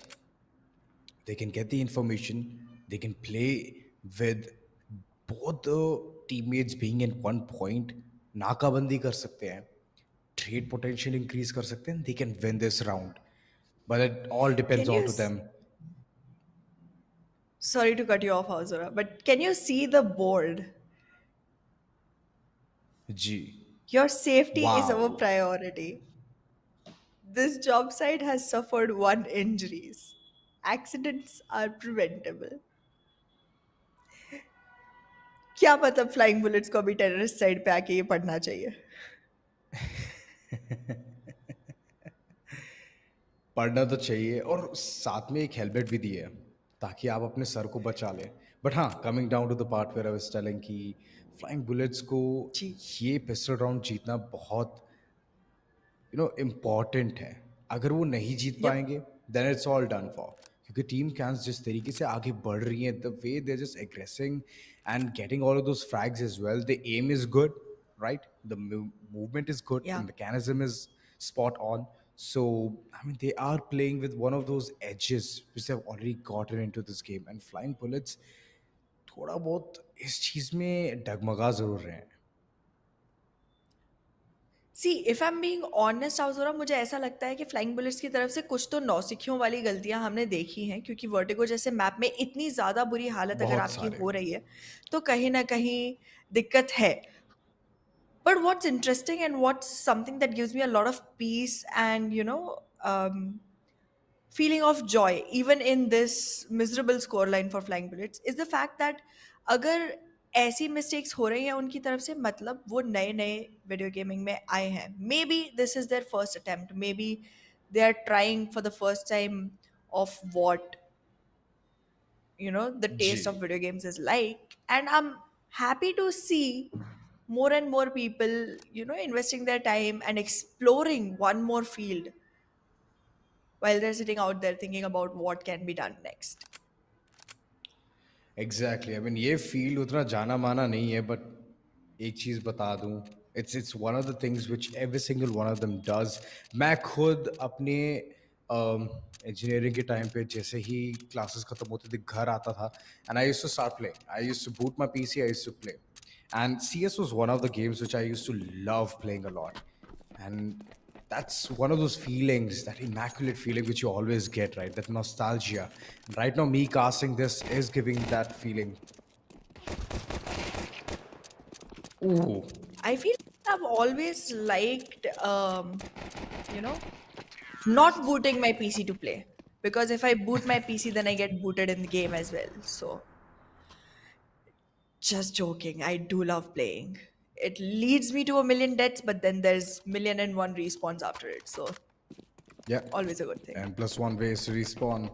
They can get the information, they can play with both the teammates being in one point, नाकाबंदी कर सकते हैं, ट्रेड पोटेंशियल इंक्रीज कर सकते हैं, they can win this round, but it all depends Can on you, to them. sorry to cut you off, Hausura, but can you see the board? जी। Your safety is our wow. priority. This job site has suffered one injuries. Accidents are preventable. क्या मतलब flying bullets को अभी terrorist side पे आके ये पढ़ना चाहिए? पढ़ना तो चाहिए, और साथ में एक हेलमेट भी दिए है ताकि आप अपने सर को बचा लें। बट हाँ, coming down to the part where I was telling कि फ्लाइंग बुलेट्स को जी। ये पिस्टल राउंड जीतना बहुत इम्पॉर्टेंट है। अगर वो नहीं जीत यप। पाएंगे then it's all done for, क्योंकि टीम कैंस जिस तरीके से आगे बढ़ रही हैं, the way they just aggressing and getting all of those frags as well, the aim is good, right, the movement is good, the या mechanism is spot on. So I mean, they are playing with one of those edges which they've already gotten into this game, and flying bullets थोड़ा बहुत इस चीज में डगमगा जरूर रहे हैं। See if I am being honest हाउसोरा, मुझे ऐसा लगता है कि फ्लाइंग बुलेट्स की तरफ से कुछ तो नौसिखियों वाली गलतियां हमने देखी हैं, क्योंकि वर्टिगो जैसे मैप में इतनी ज़्यादा बुरी हालत अगर बहुत आपकी सारे। हो रही है तो कहीं ना कहीं दिक्कत है। But what's interesting and what's something that gives me a lot of peace and, feeling of joy, even in this miserable scoreline for Flying Bullets, is the fact that अगर ऐसी मिस्टेक्स हो रही हैं उनकी तरफ से, मतलब वो नए नए वीडियो गेमिंग में आए हैं, maybe this is their first attempt, maybe they are trying for the first time of what the जी। taste of video games is like, and I'm happy to see more and more people investing their time and exploring one more field while they're sitting out there thinking about what can be done next. Exactly, I mean ये field उतना जाना माना नहीं है, but एक चीज़ बता दूं, it's one of the things which every single one of them does. मैं खुद अपने इंजीनियरिंग के टाइम पे जैसे ही क्लासेस खत्म होते थे घर आता था, and I used to start playing, I used to boot my PC, I used to play, and CS was one of the games which I used to love playing a lot. And that's one of those feelings, that immaculate feeling which you always get, right? That nostalgia. Right now, me casting this is giving that feeling. Ooh. I feel I've always liked you know not booting my PC to play, because if I boot my PC then I get booted in the game as well. So just joking, I do love playing. It leads me to a million deaths, but then there's million and one respawns after it. So Yeah. always a good thing. And plus one ways to respawn.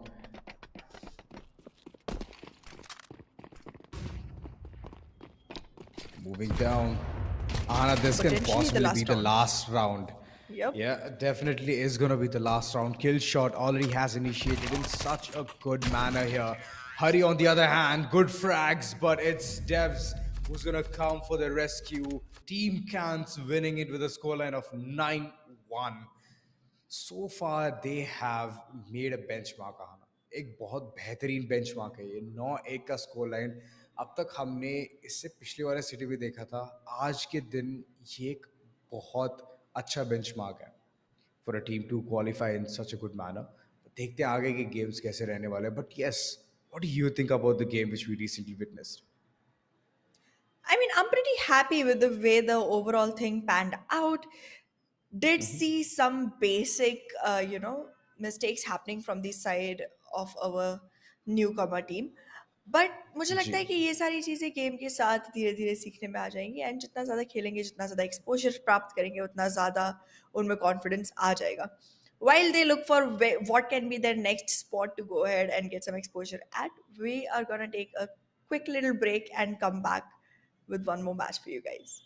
Moving down. Anna, this can Potentially the possibly be last the round. last round. Yep. Yeah, definitely is going to be the last round. Kill shot already has initiated in such a good manner here. Hurry, on the other hand, good frags, but it's Devs who's going to come for the rescue. Team Cans winning it with a scoreline of 9-1. So far they have made a benchmark आना, एक बहुत बेहतरीन benchmark है ये 9-1 का score line. अब तक हमने इससे पिछले वाले सिटी भी देखा था, आज के दिन ये एक बहुत अच्छा बेंचमार्क है for a team to qualify in such a good manner. देखते हैं आगे के गेम्स कैसे रहने वाले हैं, but yes, what do you think about the game which we recently witnessed? I mean, I'm pretty happy with the way the overall thing panned out. Did see some basic, mistakes happening from the side of our newcomer team. But मुझे जी। लगता है कि ये सारी चीज़ें game के साथ धीरे धीरे सीखने में आ जाएंगी, एंड जितना ज़्यादा खेलेंगे, जितना ज़्यादा एक्सपोजर प्राप्त करेंगे, उतना ज़्यादा उनमें कॉन्फिडेंस आ जाएगा. while they look for what can be their next spot to go ahead and get some exposure at, we are going to take a quick little break and come back with one more match for you guys.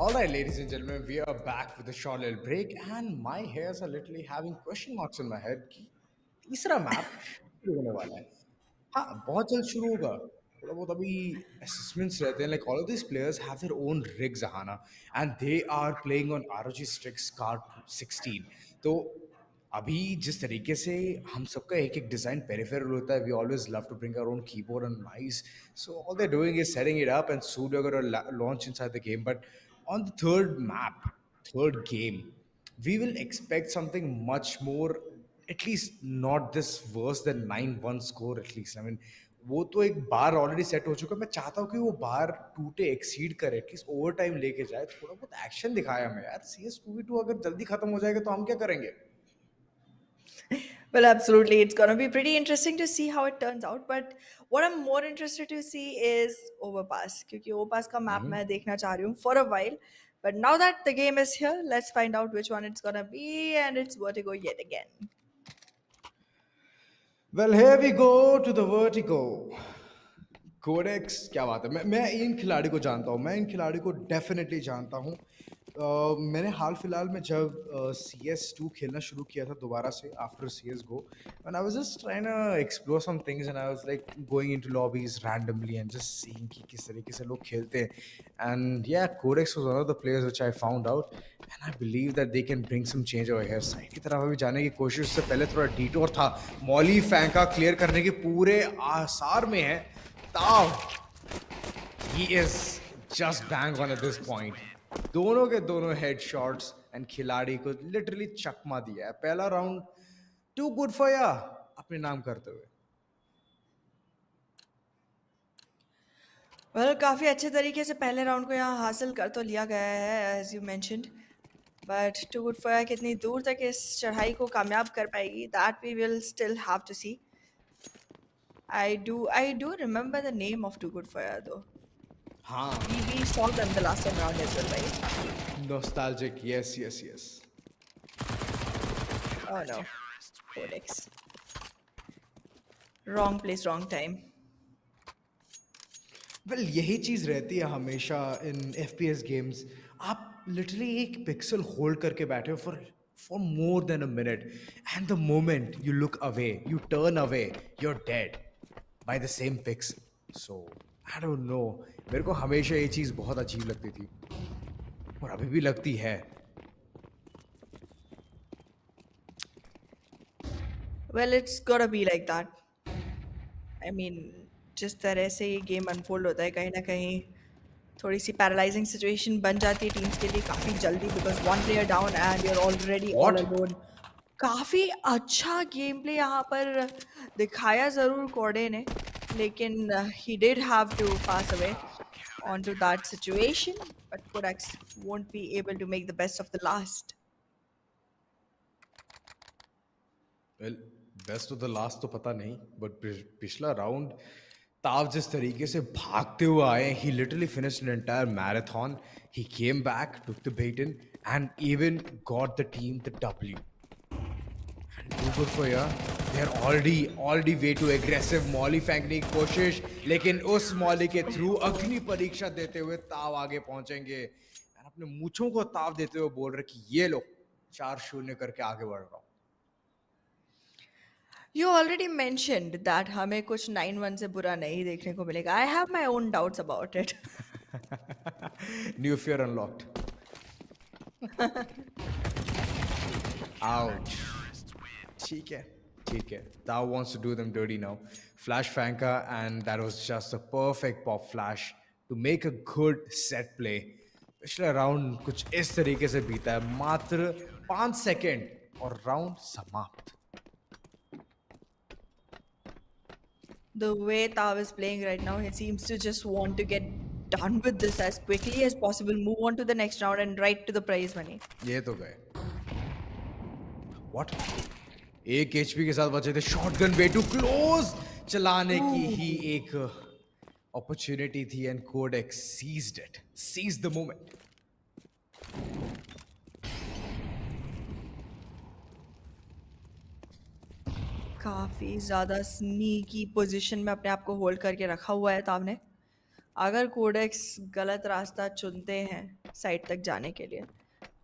All right, ladies and gentlemen, we are back with a short little break, and my hairs are literally having question marks in my head कि तीसरा map शुरू होने वाला है. हाँ, बहुत जल्द शुरू होगा. थोड़ा बहुत अभी assessments रहते हैं. Like all of these players have their own rigs, Ahana, and they are playing on ROG Strix Card 16. तो अभी जिस तरीके से हम सबका एक एक डिज़ाइन पेरिफेरल होता है, we always love to bring our own keyboard and mice. So all they doing is setting it up and soon we are gonna launch inside the game. But on the third map, third game, we will expect something much more, at least not this worse than 9-1 score at least. I mean, वो तो एक बार already set हो चुका है. मैं चाहता हूँ कि वो बार टूटे, एक्सीड करे, एटलीस्ट ओवर टाइम लेके जाए, थोड़ा बहुत एक्शन दिखाया हमें यार. CS2v2 अगर जल्दी खत्म हो जाएगा तो हम क्या करेंगे? Well, absolutely. It's going to be pretty interesting to see how it turns out. But what I'm more interested to see is Overpass. क्योंकि Overpass का map मैं देखना चाह रही हूँ for a while. But now that the game is here, let's find out which one it's gonna be, and it's Vertigo yet again. Well, here we go to the vertigo. Codex क्या बात है. मैं इन खिलाड़ी को जानता हूँ. मैं इन खिलाड़ी को डेफिनेटली जानता हूँ. मैंने हाल फिलहाल में जब CS2 खेलना शुरू किया था दोबारा से after CSGO, and I was just trying to explore some things and I was like going into lobbies randomly and just seeing कि किस तरीके से लोग खेलते हैं. And yeah Codex was one of the players which I found out, and I believe that they can bring some change over here. Side की तरफ अभी जाने की कोशिश, उससे पहले थोड़ा डिटोर था. मॉली फैंका क्लियर करने के पूरे आसार में है. ताव, he is just bang on at this point. दोनों के दोनों हेड शॉट्स एंड खिलाड़ी को लिटरली चकमा दिया है. पहला राउंड टू गुड फॉर या अपने नाम करते हुए. Well, काफ़ी अच्छे तरीके से पहले राउंड को यहाँ हासिल कर तो लिया गया है, as you mentioned. But Too Good For Ya कितनी दूर तक इस चढ़ाई को कामयाब कर पाएगी, that we will still have to see. I do remember the name of Too Good For Ya though. हाँ, We saw them the last time around as well, right? nostalgic. Yes, yes, yes. Oh no, Codex. Wrong place, wrong time. Well यही चीज़ रहती है हमेशा in FPS games. आप literally एक pixel hold करके बैठे हो for more than a minute, and the moment you look away, you turn away, you are dead by the same pixel. So I don't know, मेरे को हमेशा ये चीज़ बहुत अजीब लगती थी और अभी भी लगती है. Well, it's gotta be like that. I mean, जिस तरह से ये गेम अनफोल्ड होता है, कहीं ना कहीं थोड़ी सी पैरालाइजिंग सिचुएशन बन जाती है टीम्स के लिए काफ़ी जल्दी, because one player down and you are already all what? Alone. काफ़ी अच्छा गेम प्ले यहाँ पर दिखाया ज़रूर कोडे ने, लेकिन he did have to pass away on to that situation, but Codex won't be able to make the best of the last. Well, best of the last तो पता नहीं, बट पिछला राउंड ताव जिस तरीके से भागते हुए आए, he literally finished an entire marathon. He came back, took the baton and even got the team the W. And too good for ya, they are already way too aggressive. Molly फेंकने की कोशिश, लेकिन उस Molly के through अग्नि परीक्षा देते हुए ताव आगे पहुंचेंगे. एंड अपने मूछों को ताव देते हुए बोल रहे कि ये लो 4-0 करके आगे बढ़ रहा हूं. You already mentioned that हमें कुछ 9-1 से बुरा नहीं देखने को मिलेगा. I have my own doubts about it. New fear unlocked. Ouch. ठीक है, ठीक है. Thou wants to do them dirty now. Flash Fanka, and that was just a perfect pop flash to make a good set play. पिछला round कुछ इस तरीके से बीता है, मात्र 5 सेकेंड और राउंड समाप्त. The way Tao is playing right now, he seems to just want to get done with this as quickly as possible, move on to the next round, and right to the prize money. ये तो गए. What? एक HP के साथ बचे थे. Shotgun way to close चलाने की ही एक अपॉर्चुनिटी थी, and Codex seized it, seized the moment. काफ़ी ज़्यादा स्नीकी पोजीशन में अपने आप को होल्ड करके रखा हुआ है ताव ने. अगर कोडेक्स गलत रास्ता चुनते हैं, साइड तक जाने के लिए,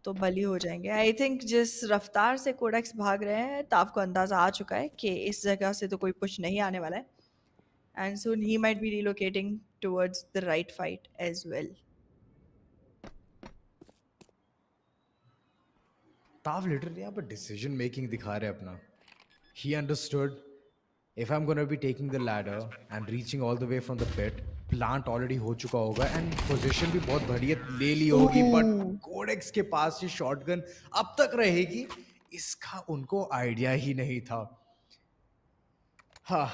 तो बली हो जाएंगे। आई थिंक जिस रफ्तार से कोडेक्स भाग रहे हैं, ताव को अंदाजा आ चुका है कि इस जगह से तो कोई पुश नहीं आने वाला है, and soon he might be relocating towards the right fight as well. ताव लिटरली यहाँ पर डिसीजन मेकिंग दिखा रहे हैं अपना. He understood, if I'm going to be taking the ladder and reaching all the way from the pit, plant already हो चुका होगा and position भी बहुत बढ़िया ले ली होगी, but Ooh. कोडेक्स के पास ये शॉटगन अब तक रहेगी इसका उनको आइडिया ही नहीं था. हाँ,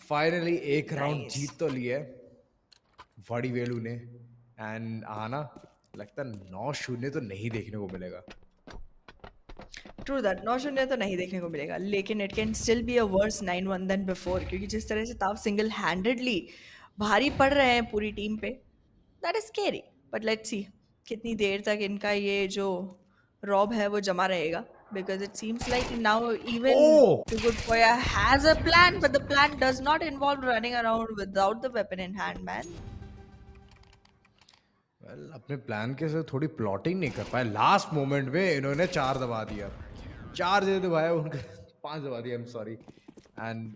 फाइनली एक राउंड Nice. जीत तो लिया है वड़ी वेलू ने. एंड आना लगता 9-0 तो नहीं देखने को मिलेगा. ट्रू दैट, 9-0 तो नहीं देखने को मिलेगा, लेकिन it can still be a worse 9-1 than before, क्योंकि जिस तरह से ताव सिंगल हैंडेडली भारी पड़ रहे हैं पूरी टीम पे, that is scary. But let's see कितनी देर तक इनका ये जो रॉब है वो जमा रहेगा, because it seems like now even oh too good for has a plan, but the plan does not involve running around without the weapon in hand, man. Well अपने प्लान के साथ थोड़ी प्लॉटिंग नहीं कर पाए. लास्ट मोमेंट में इन्होंने 4 दबा दिया. 4 दे दबाया उनका 5 दबा दिया. I am sorry. And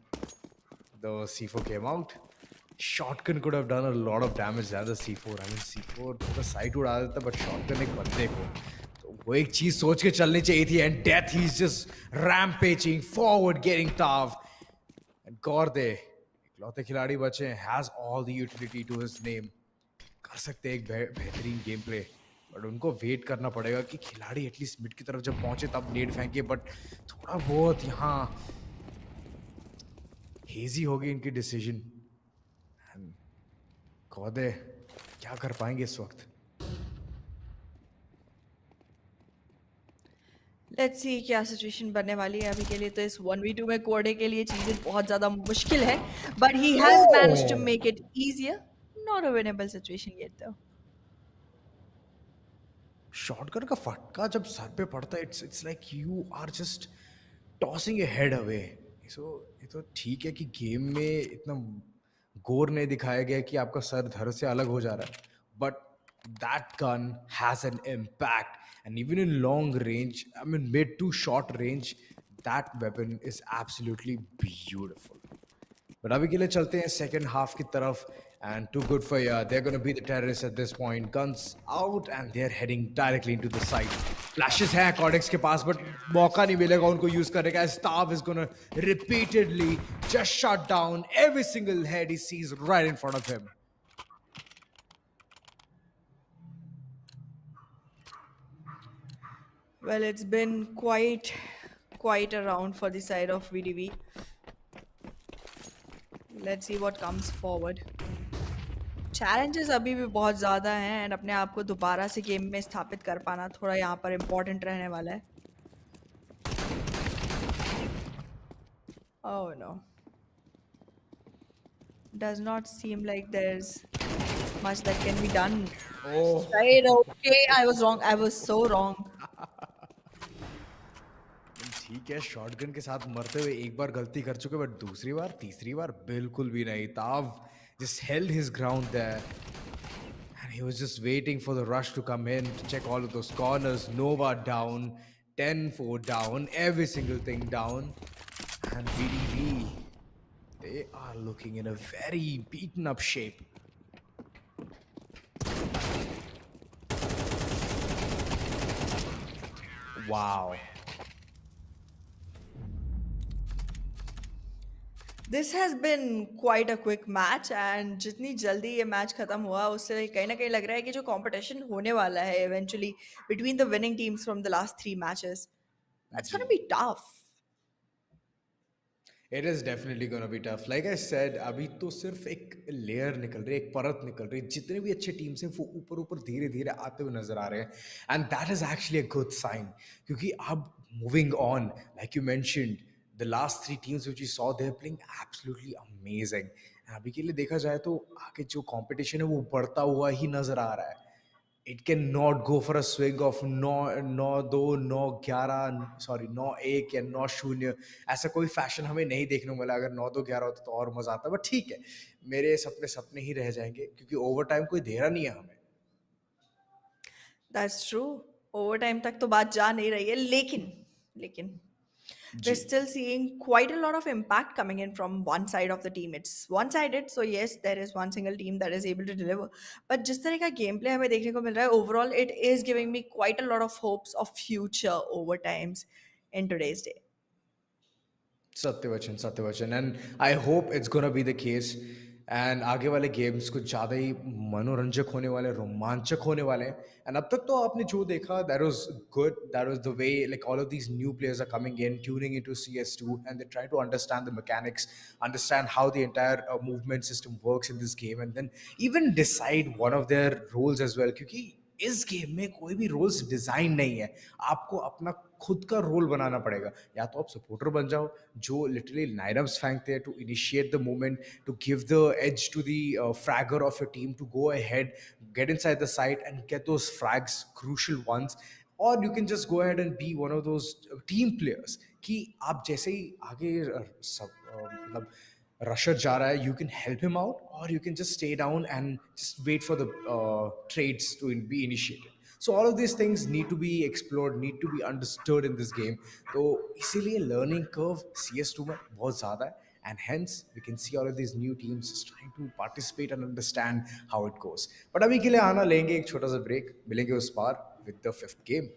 the C4 came out. Shotgun could have done a lot of damage than the C4. I mean C4 तो साइट उड़ा देता, बट शॉटगन एक बंदे को तो वो एक चीज सोच के चलनी चाहिए थी. And death he is just rampaging forward getting टाव. एंड गॉर्दे इकलौते खिलाड़ी बचे, has all the utility to his name. कर सकते हैं एक बेहतरीन गेम प्ले, बट उनको वेट करना पड़ेगा कि खिलाड़ी एटलीस्ट मिड की तरफ जब पहुंचे तब नेड फेंके. बट थोड़ा बहुत यहाँ हेजी होगी इनकी डिसीजन. कौदे क्या कर पाएंगे इस वक्त. लेट्स सी क्या सिचुएशन बनने वाली है. अभी के लिए तो इस 1v2 में कोडे के लिए चीजें बहुत ज्यादा मुश्किल है, but he has managed to Oh! Make it easier. Not a winnable situation yet though. Shotgun का फटका जब सर पे पड़ता है, it's like you are just tossing a head away. So ये तो ठीक है कि गेम में इतना गोर नहीं दिखाया गया कि आपका सर धड़ से अलग हो जा रहा है, but that gun has an impact. And even in long range, I mean mid to short range, that weapon is absolutely beautiful. But अभी के लिए चलते हैं सेकेंड हाफ की तरफ. एंड टू गुड फॉर या, they're going to be the terrorists at this point. Guns out and they're heading directly into the site. Flashes हैं Codex के पास, बट मौका नहीं मिलेगा उनको यूज करने का. Stav is going to repeatedly just shut down every single head he sees right in front of him. Well, it's been quite a round for the side of VDV. Let's see what comes forward. Challenges अभी भी बहुत ज़्यादा हैं, and अपने आप को दोबारा से गेम में स्थापित कर पाना थोड़ा यहाँ पर इम्पोर्टेंट रहने वाला है. Oh no. Does not seem like there's much that can be done. Oh, Right, okay, I was wrong. I was so wrong. ठीक है, शॉटगन के साथ मरते हुए एक बार गलती कर चुके, बट दूसरी बार तीसरी बार बिल्कुल भी नहीं. ताव just held his ground there. And he was just waiting for the rush to come in to check all of those corners. Nova down, 10-4 down, every single thing down. And VDV, they are looking in a very beaten up shape. Wow. This has been quite a quick match, and जितनी जल्दी ये match खत्म हुआ उससे कहीं ना कहीं लग रहा है कि जो कंपटीशन होने वाला है eventually between the winning teams from the last 3 matches, that's gonna जी. Be tough. It is definitely going to be tough. Like I said, अभी तो सिर्फ एक लेयर निकल रही है, एक परत निकल रही है. जितने भी अच्छे टीम्स हैं वो ऊपर ऊपर धीरे धीरे आते हुए नजर आ रहे हैं. And that is actually a good sign, क्योंकि अब moving on, like you mentioned, the last 3 teams which we saw, they are playing absolutely amazing. अभी के लिए देखा जाए तो आगे जो कंपटीशन है वो बढ़ता हुआ ही नजर आ रहा है. It can not go for a swing of 9-2, 9-11, sorry 9-1 या 9-0. ऐसा कोई फैशन हमें नहीं देखने को मिला. अगर 9-2-11 होता तो और मजा आता, बट ठीक है, मेरे सपने सपने ही रह जाएंगे क्योंकि ओवर टाइम कोई दे रहा नहीं है हमें. That's true. ओवर टाइम तक तो बात जा नहीं रही है, लेकिन we're ji. still seeing quite a lot of impact coming in from one side of the team. It's one sided, so yes, there is one single team that is able to deliver. But जिस तरह का game play हमें देखने को मिल रहा है, overall it is giving me quite a lot of hopes of future overtimes in today's day. Satyavachan Satyavachan and I hope it's gonna be the case and आगे वाले गेम्स कुछ ज़्यादा ही मनोरंजक होने वाले, रोमांचक होने वाले हैं। एंड अब तक तो आपने जो देखा that was good, that was the way like all of these new players are coming in tuning into CS2 and they try to understand the mechanics, understand how the entire movement system works in this game, and then even decide one of their roles as well, क्योंकि इस game में कोई भी roles design नहीं है। आपको अपना खुद का रोल बनाना पड़ेगा। या तो आप सपोर्टर बन जाओ जो लिटरली लाइनअप्स फेंकते हैं to initiate the movement, to give the edge to the fragger of your team to go ahead, get inside the site and get those frags, crucial ones. Or you can just go ahead and be one of those team players कि आप जैसे ही आगे मतलब Rusher जा रहा है, you can help him out, or you can just stay down and just wait for the trades to be initiated. So all of these things need to be explored, need to be understood in this game. तो इसीलिए learning curve CS2 में बहुत ज़्यादा है, and hence we can see all of these new teams just trying to participate and understand how it goes. But अभी के लिए आना लेंगे एक छोटा सा break, मिलेंगे उस पार with the fifth game.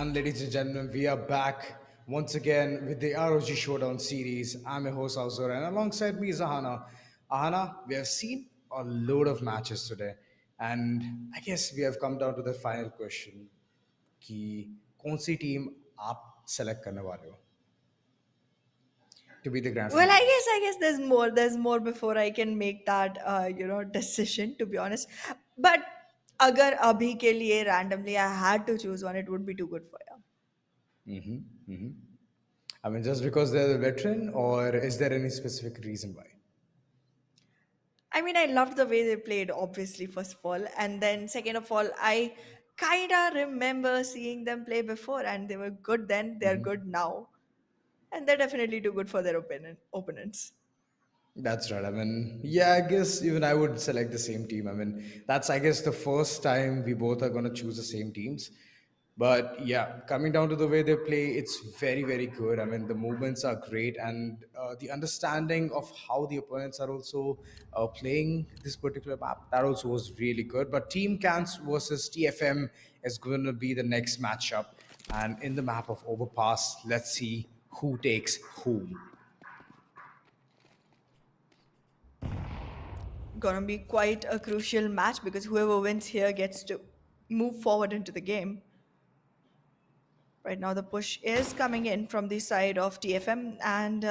And ladies and gentlemen, we are back once again with the ROG Showdown series. I'm your host Azur, and alongside me is Ahana. Ahana, we have seen a load of matches today, and I guess we have come down to the final question: कि कौन सी team आप select करने वाले हो to be the grand Well, I finalists? guess I guess there's more before I can make that decision, to be honest. But agar abhi ke liye randomly I had to choose one, it would be too good for you. I mean, just because they're the veteran, or is there any specific reason why? I mean, I loved the way they played, obviously, first of all. And then, second of all, I kind of remember seeing them play before, and they were good then, they're good now. And they're definitely too good for their opponents. That's right. I mean, yeah, I guess even I would select the same team. I mean, that's, I guess, the first time we both are going to choose the same teams. But yeah, coming down to the way they play, it's very, very good. I mean, the movements are great, and the understanding of how the opponents are also playing this particular map, that also was really good. But Team Cans versus TFM is going to be the next matchup. And in the map of Overpass, let's see who takes whom. Gonna be quite a crucial match because whoever wins here gets to move forward into the game. Right now, the push is coming in from the side of TFM, and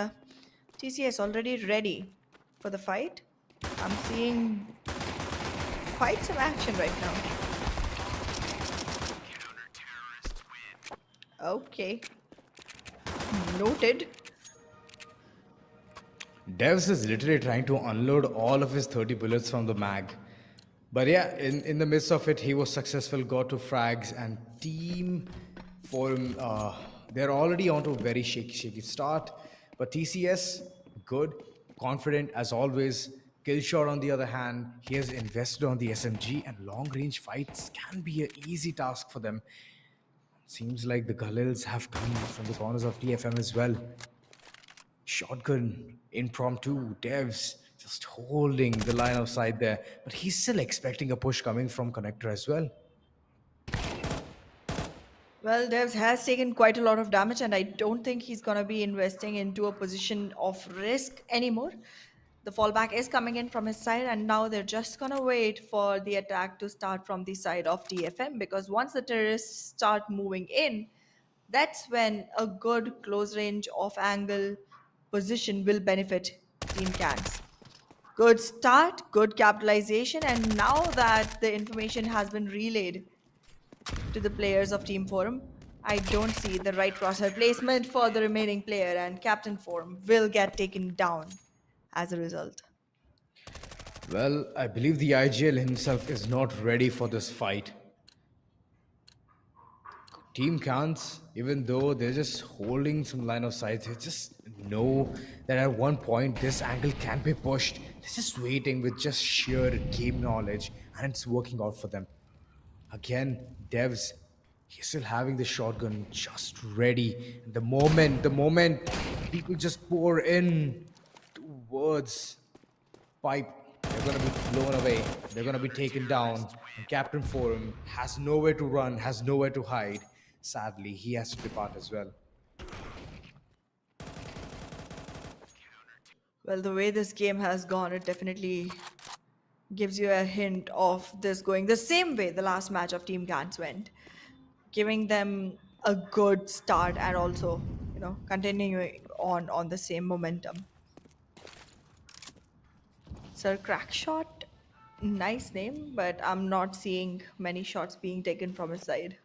TCS already ready for the fight. I'm seeing quite some action right now. Okay, noted. Devs is literally trying to unload all of his 30 bullets from the mag. But yeah, in the midst of it, he was successful, got to frags, and team for him, they're already onto a very shaky start. But TCS, good, confident as always. Killshot, on the other hand, he has invested on the SMG, and long range fights can be an easy task for them. Seems like the Galils have come from the corners of TFM as well. Shotgun, impromptu, devs, just holding the line of sight there. But he's still expecting a push coming from connector as well. Well, Devs has taken quite a lot of damage, and I don't think he's going to be investing into a position of risk anymore. The fallback is coming in from his side, and now they're just going to wait for the attack to start from the side of TFM because once the terrorists start moving in, that's when a good close range off angle position will benefit Team Cans. Good start, good capitalization, and now that the information has been relayed to the players of Team Forum, I don't see the right crosshair placement for the remaining player, and Captain Forum will get taken down as a result. Well, I believe the IGL himself is not ready for this fight. Team Kans, even though they're just holding some line of sight, they just know that at one point this angle can be pushed. They're just waiting with just sheer game knowledge, and it's working out for them. Again, devs, he's still having the shotgun just ready. And the moment people just pour in towards pipe, they're gonna be blown away. They're gonna be taken down. And Captain Forum has nowhere to run, has nowhere to hide. Sadly, he has to depart as well. Well, the way this game has gone, it definitely gives you a hint of this going the same way the last match of Team Gans went, giving them a good start and also, continuing on the same momentum. Sir Crackshot, nice name, but I'm not seeing many shots being taken from his side.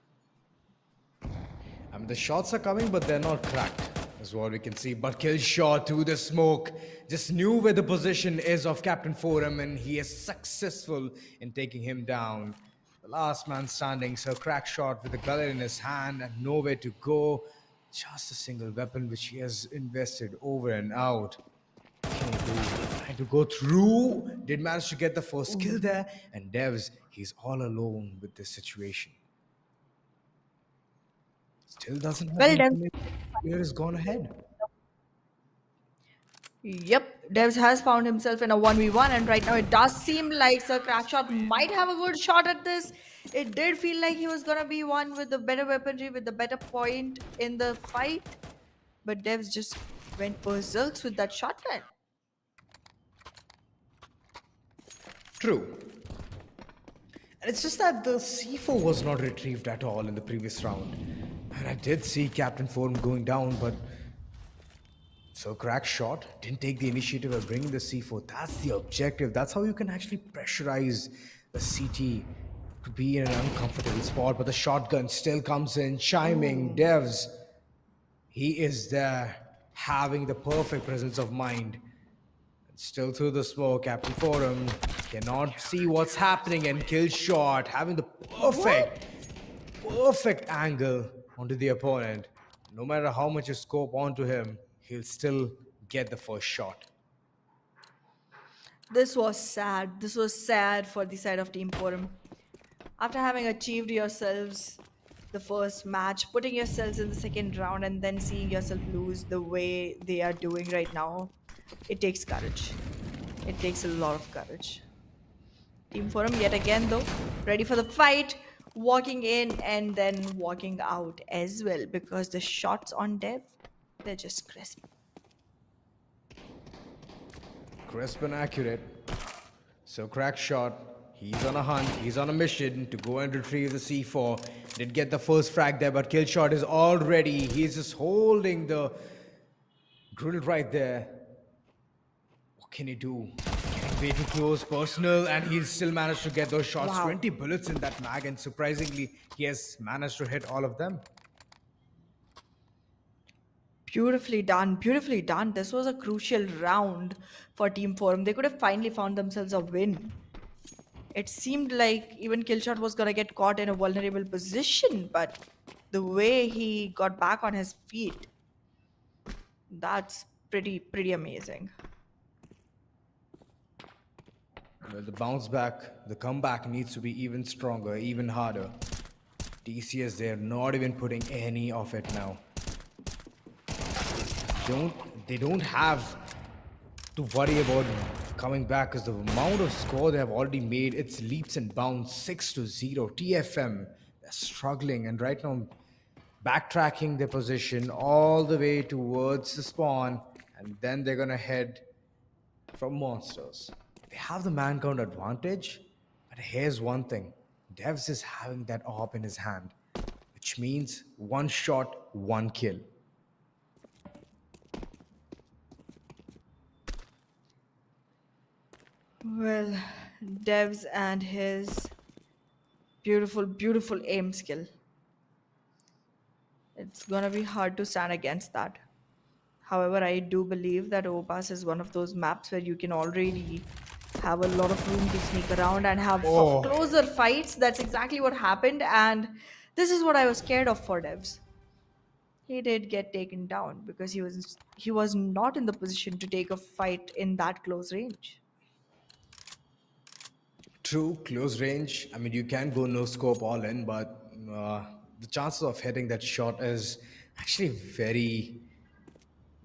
I mean, the shots are coming, but they're not cracked, is what we can see. But Killshot through the smoke just knew where the position is of Captain Forum, and he is successful in taking him down. The last man standing, Sir Crackshot with the gullet in his hand and nowhere to go. Just a single weapon which he has invested over and out. Can he do? Trying to go through. Did manage to get the first kill there. And Devs, he's all alone with this situation. Still doesn't have the Well done. information. Player is gone ahead. Yep, Devs has found himself in a 1v1, and right now it does seem like Sir Crackshot might have a good shot at this. It did feel like he was gonna be one with the better weaponry, with the better point in the fight, but Devs just went berserk with that shotgun. True. And it's just that the C4 was not retrieved at all in the previous round. And I did see Captain Forum going down, but so crack shot, didn't take the initiative of bringing the C4. That's the objective. That's how you can actually pressurize the CT to be in an uncomfortable spot. But the shotgun still comes in, chiming. Ooh. Devs, he is there, having the perfect presence of mind. Still through the smoke, Captain Forum cannot see what's happening and kill shot, having the What? perfect angle onto the opponent. No matter how much you scope onto him, he'll still get the first shot. This was sad. This was sad for the side of Team Forum. After having achieved yourselves the first match, putting yourselves in the second round, and then seeing yourself lose the way they are doing right now, it takes courage. It takes a lot of courage. Team Forum, yet again, though, ready for the fight, walking in and then walking out as well because the shots on Dev, they're just crisp. Crisp and accurate. So crack shot. He's on a hunt. He's on a mission to go and retrieve the C4. Did get the first frag there, but kill shot is all ready. He's just holding the drill right there. What can he do? Getting way too close, personal, and he's still managed to get those shots. Wow. 20 bullets in that mag, and surprisingly, he has managed to hit all of them. Beautifully done. Beautifully done. This was a crucial round for Team Forum. They could have finally found themselves a win. It seemed like even Killshot was going to get caught in a vulnerable position, but the way he got back on his feet, that's pretty amazing. Well, the bounce back, the comeback needs to be even stronger, even harder. TCS, they're not even putting any of it now. They don't have to worry about coming back because the amount of score they have already made, it's leaps and bounds, 6-0. TFM, they're struggling, and right now backtracking their position all the way towards the spawn, and then they're gonna head from monsters. They have the man count advantage, but here's one thing. Devs is having that AWP in his hand, which means one shot, one kill. Well, Devs and his beautiful aim skill. It's gonna be hard to stand against that. However, I do believe that Overpass is one of those maps where you can already have a lot of room to sneak around and have Oh, closer fights. That's exactly what happened, and this is what I was scared of for Devs. He did get taken down because he was not in the position to take a fight in that close range. true, close range. I mean, you can go no scope all in, but the chances of hitting that shot is actually very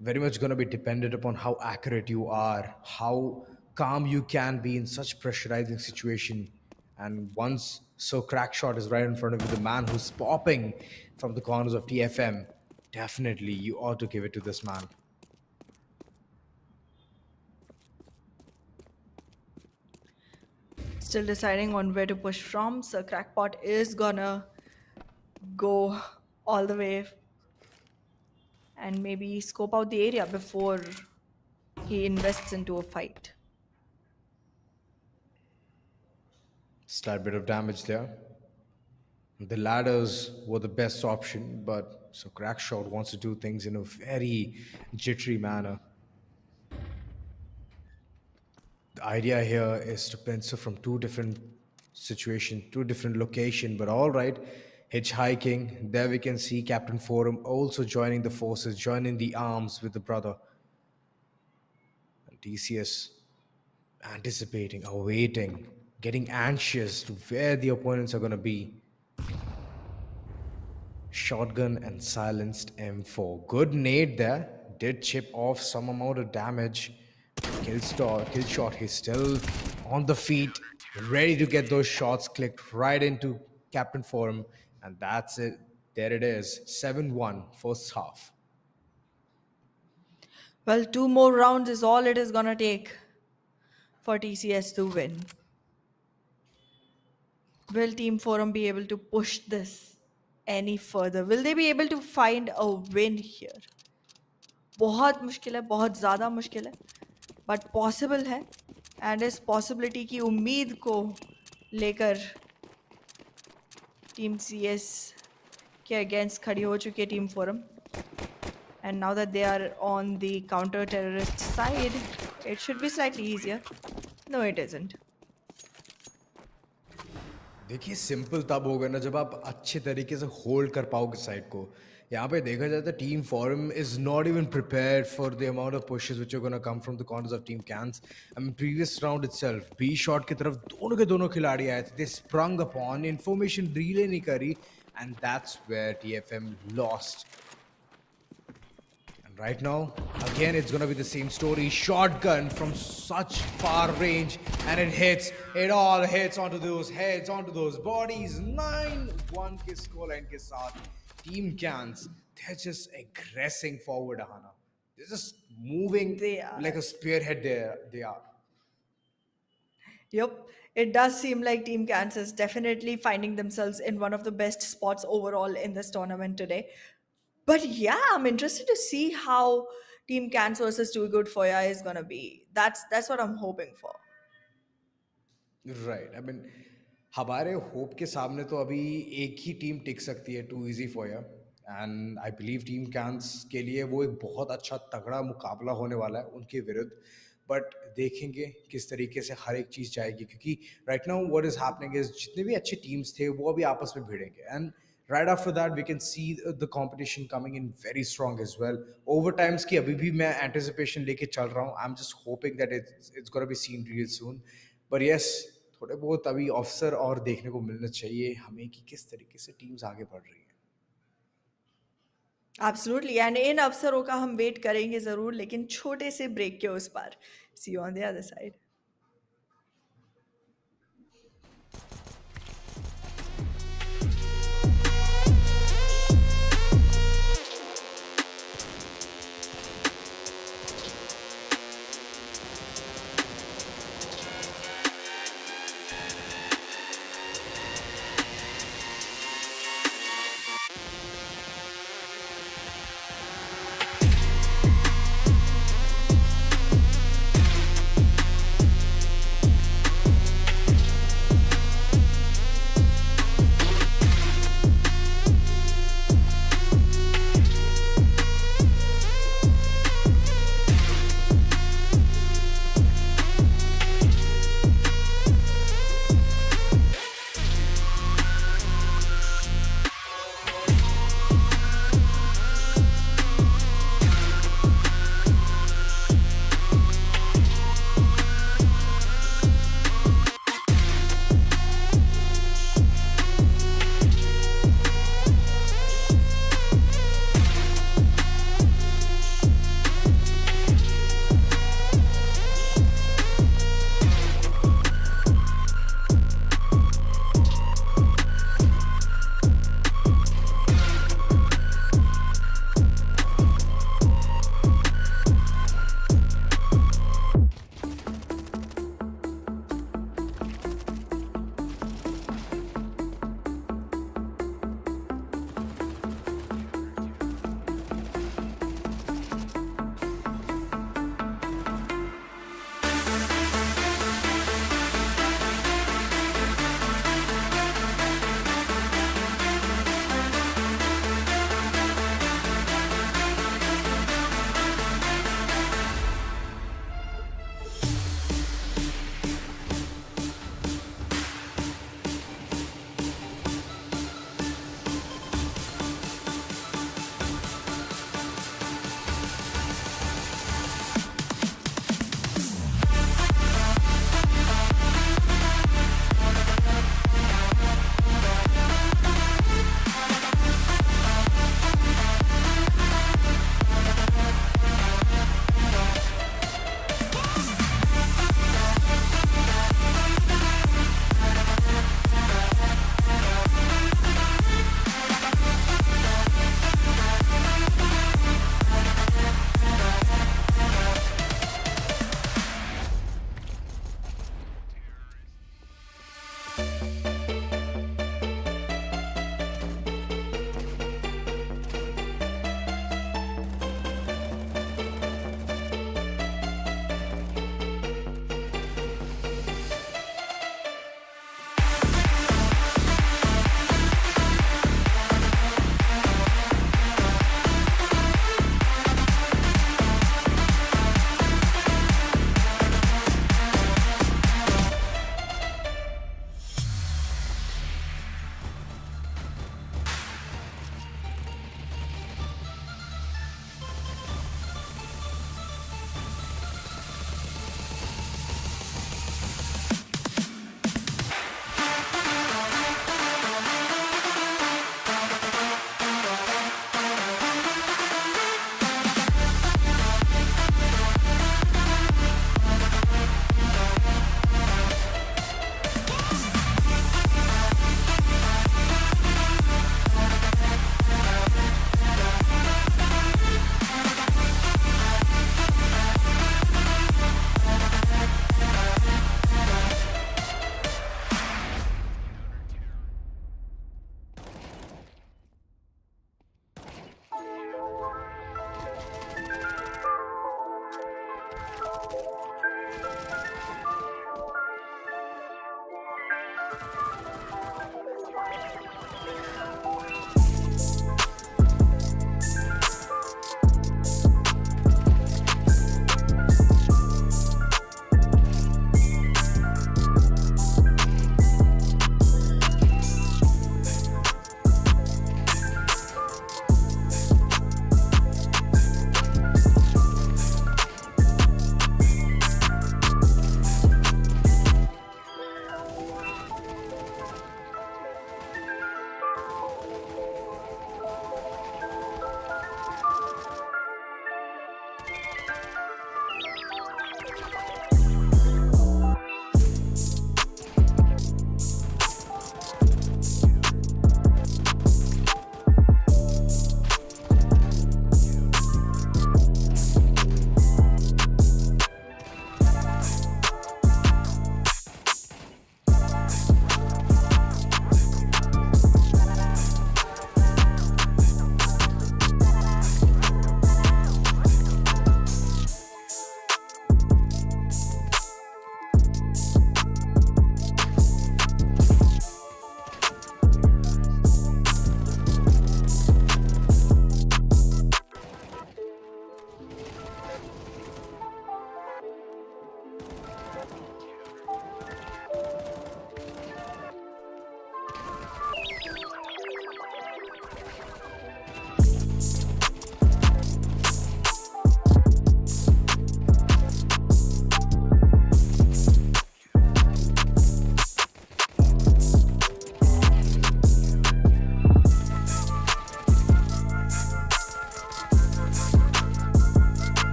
much going to be dependent upon how accurate you are, how calm you can be in such pressurizing situation. And once so crack shot is right in front of you, the man who's popping from the corners of TFM, definitely you ought to give it to this man. Still deciding on where to push from, so Crackpot is gonna go all the way and maybe scope out the area before he invests into a fight. Slight bit of damage there. The ladders were the best option, but so Crackshot wants to do things in a very jittery manner. The idea here is to pencil from two different situations, two different location, but all right. Hitchhiking. There we can see Captain Forum also joining the forces, joining the arms with the brother. And TCS anticipating, awaiting, getting anxious to where the opponents are going to be. Shotgun and silenced M4. Good nade there. Did chip off some amount of damage. Kill shot. He's still on the feet, ready to get those shots clicked right into captain for him, and that's it. There it is, 7-1 first half. Well, two more rounds is all it is gonna take for TCS to win. Will Team Forum be able to push this any further? Will they be able to find a win here? बहुत मुश्किल है, बहुत ज़्यादा मुश्किल है, but possible है. And इस possibility की उम्मीद को लेकर टीम सीएस के अगेंस्ट खड़ी हो चुकी है team forum. And now that they are on the counter terrorist side, it should be slightly easier. No, it isn't. देखिए सिंपल तब होगा ना जब आप अच्छे तरीके से होल्ड कर पाओगे साइड को. यहाँ पे देखा जाए तो team Forum is not even prepared for the amount of pushes which are gonna come from the corners of team Kans. I mean previous round itself B short की तरफ दोनों के दोनों खिलाड़ी आए थे. They sprung upon, information relay नहीं करी, and that's where TFM lost. Right now, again, it's gonna be the same story. Shotgun from such far range, and it hits. It all hits onto those heads, onto those bodies. 9-1 के scoreline के साथ, Team Cans, they're just aggressing forward, Ahana. They're just moving They are. like a spearhead. There, they are. Yep, it does seem like Team Kansas is definitely finding themselves in one of the best spots overall in this tournament today. But yeah, I'm interested to see how Team Cans versus Too Good Foya is gonna be. That's what I'm hoping for. Right. I mean हमारे hope के सामने तो अभी एक ही team टिक सकती है, too easy for you. And I believe team cans के लिए वो एक बहुत अच्छा तगड़ा मुकाबला होने वाला है उनके विरुद्ध. बट देखेंगे किस तरीके से हर एक चीज़ जाएगी, क्योंकि right now what is happening is जितने भी अच्छे टीम्स थे वो अभी आपस में भिड़ेंगे. And right after that we can see the competition coming in very strong as well. Overtimes की अभी भी मैं anticipation लेके चल रहा हूँ. I'm just hoping that it's gonna be seen real soon. But yes, थोड़े बहुत अभी अवसर और देखने को मिलना चाहिए हमें कि किस तरीके से टीम्स आगे बढ़ रही हैं. Absolutely, and इन अवसरों का हम वेट करेंगे ज़रूर, लेकिन छोटे से ब्रेक के उस पार. See you on the other side.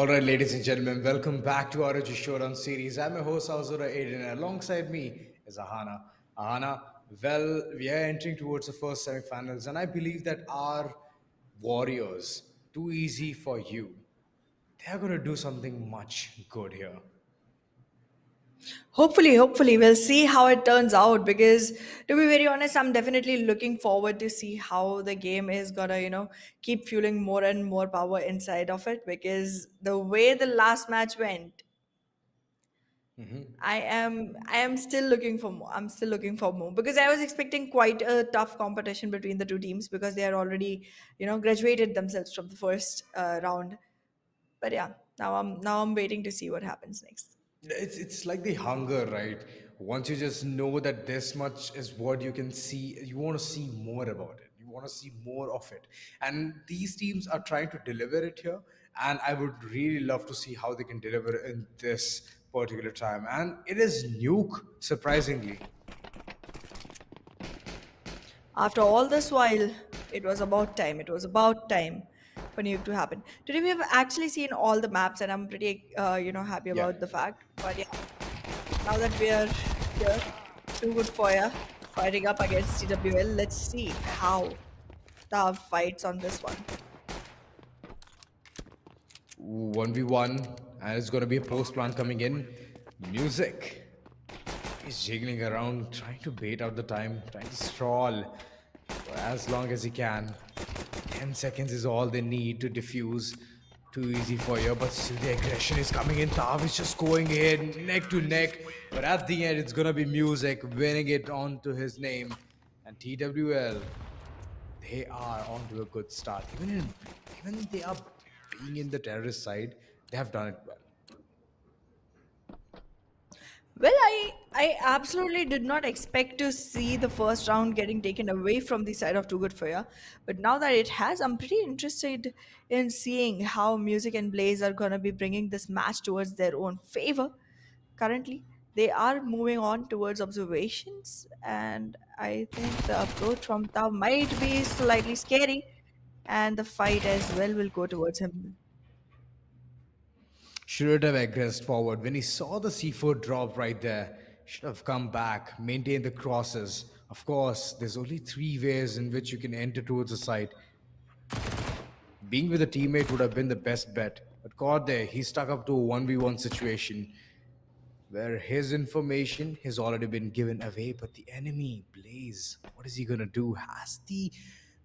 All right, ladies and gentlemen, welcome back to ROG Showdown series. I'm your host, Azura Aiden, and alongside me is Ahana. Ahana, well, we are entering towards the first semifinals, and I believe that our Warriors, too easy for you, they're going to do something much good here. Hopefully, we'll see how it turns out because to be very honest, I'm definitely looking forward to see how the game is gonna, keep fueling more and more power inside of it because the way the last match went, I am still looking for more. I'm still looking for more because I was expecting quite a tough competition between the two teams because they are already, graduated themselves from the first round. But yeah, now I'm waiting to see what happens next. It's like the hunger, right? Once you just know that this much is what you can see, you want to see more about it. You want to see more of it. And these teams are trying to deliver it here. And I would really love to see how they can deliver in this particular time. And it is Nuke, surprisingly. After all this while, it was about time. It was about time for nuke to happen. Today we have actually seen all the maps, and I'm pretty, happy Yeah. about the fact. But yeah, now that we are here, too good for ya, fighting up against TWL. Let's see how the fights on this one. 1v1. And it's going to be a post plant coming in. Music. He's jiggling around, trying to bait out the time, trying to stall for as long as he can. 10 seconds is all they need to defuse. Too easy for you, but still the aggression is coming in. Tav is just going in neck to neck. But at the end, it's gonna be Music winning it onto his name. And TWL, they are onto a good start. Even they are being in the terrorist side, they have done it well. Well, I absolutely did not expect to see the first round getting taken away from the side of Too Good For Ya. But now that it has, I'm pretty interested in seeing how Music and Blaze are going to be bringing this match towards their own favor. Currently, they are moving on towards observations, and I think the approach from Tao might be slightly scary, and the fight as well will go towards him. Should have aggressed forward when he saw the C4 drop right there. Should have come back, maintained the crosses. Of course, there's only three ways in which you can enter towards the site. Being with a teammate would have been the best bet. But caught there, he stuck up to a 1v1 situation where his information has already been given away. But the enemy, Blaze, what is he gonna do? Has the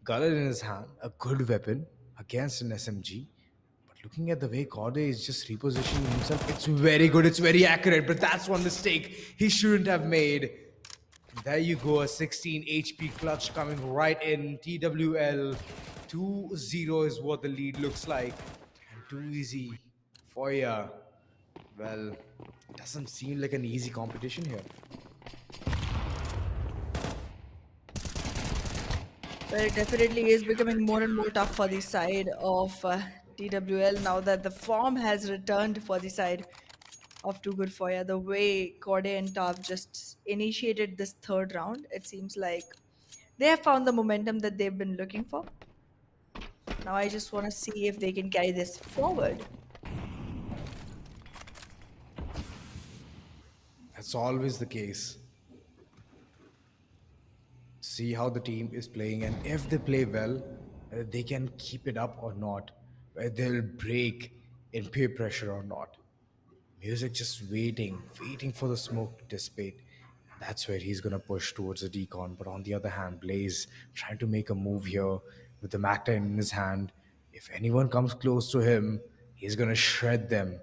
gullet in his hand, a good weapon against an SMG. But looking at the way Corday is just repositioning himself, it's very good, it's very accurate, but that's one mistake he shouldn't have made. There you go, a 16 HP clutch coming right in. TWL 2-0 is what the lead looks like. And too easy for ya. Well, it doesn't seem like an easy competition here. Well, it definitely is becoming more and more tough for the side of TWL now that the form has returned for the side of Too Good For Ya. The way Corday and Tav just initiated this third round, it seems like they have found the momentum that they've been looking for. Now I just want to see if they can carry this forward. That's always the case. See how the team is playing, and if they play well, they can keep it up or not. Whether they'll break in peer pressure or not. Music just waiting for the smoke to dissipate. That's where he's gonna push towards the decon. But on the other hand, Blaze trying to make a move here with the Macta in his hand. If anyone comes close to him, he's gonna shred them,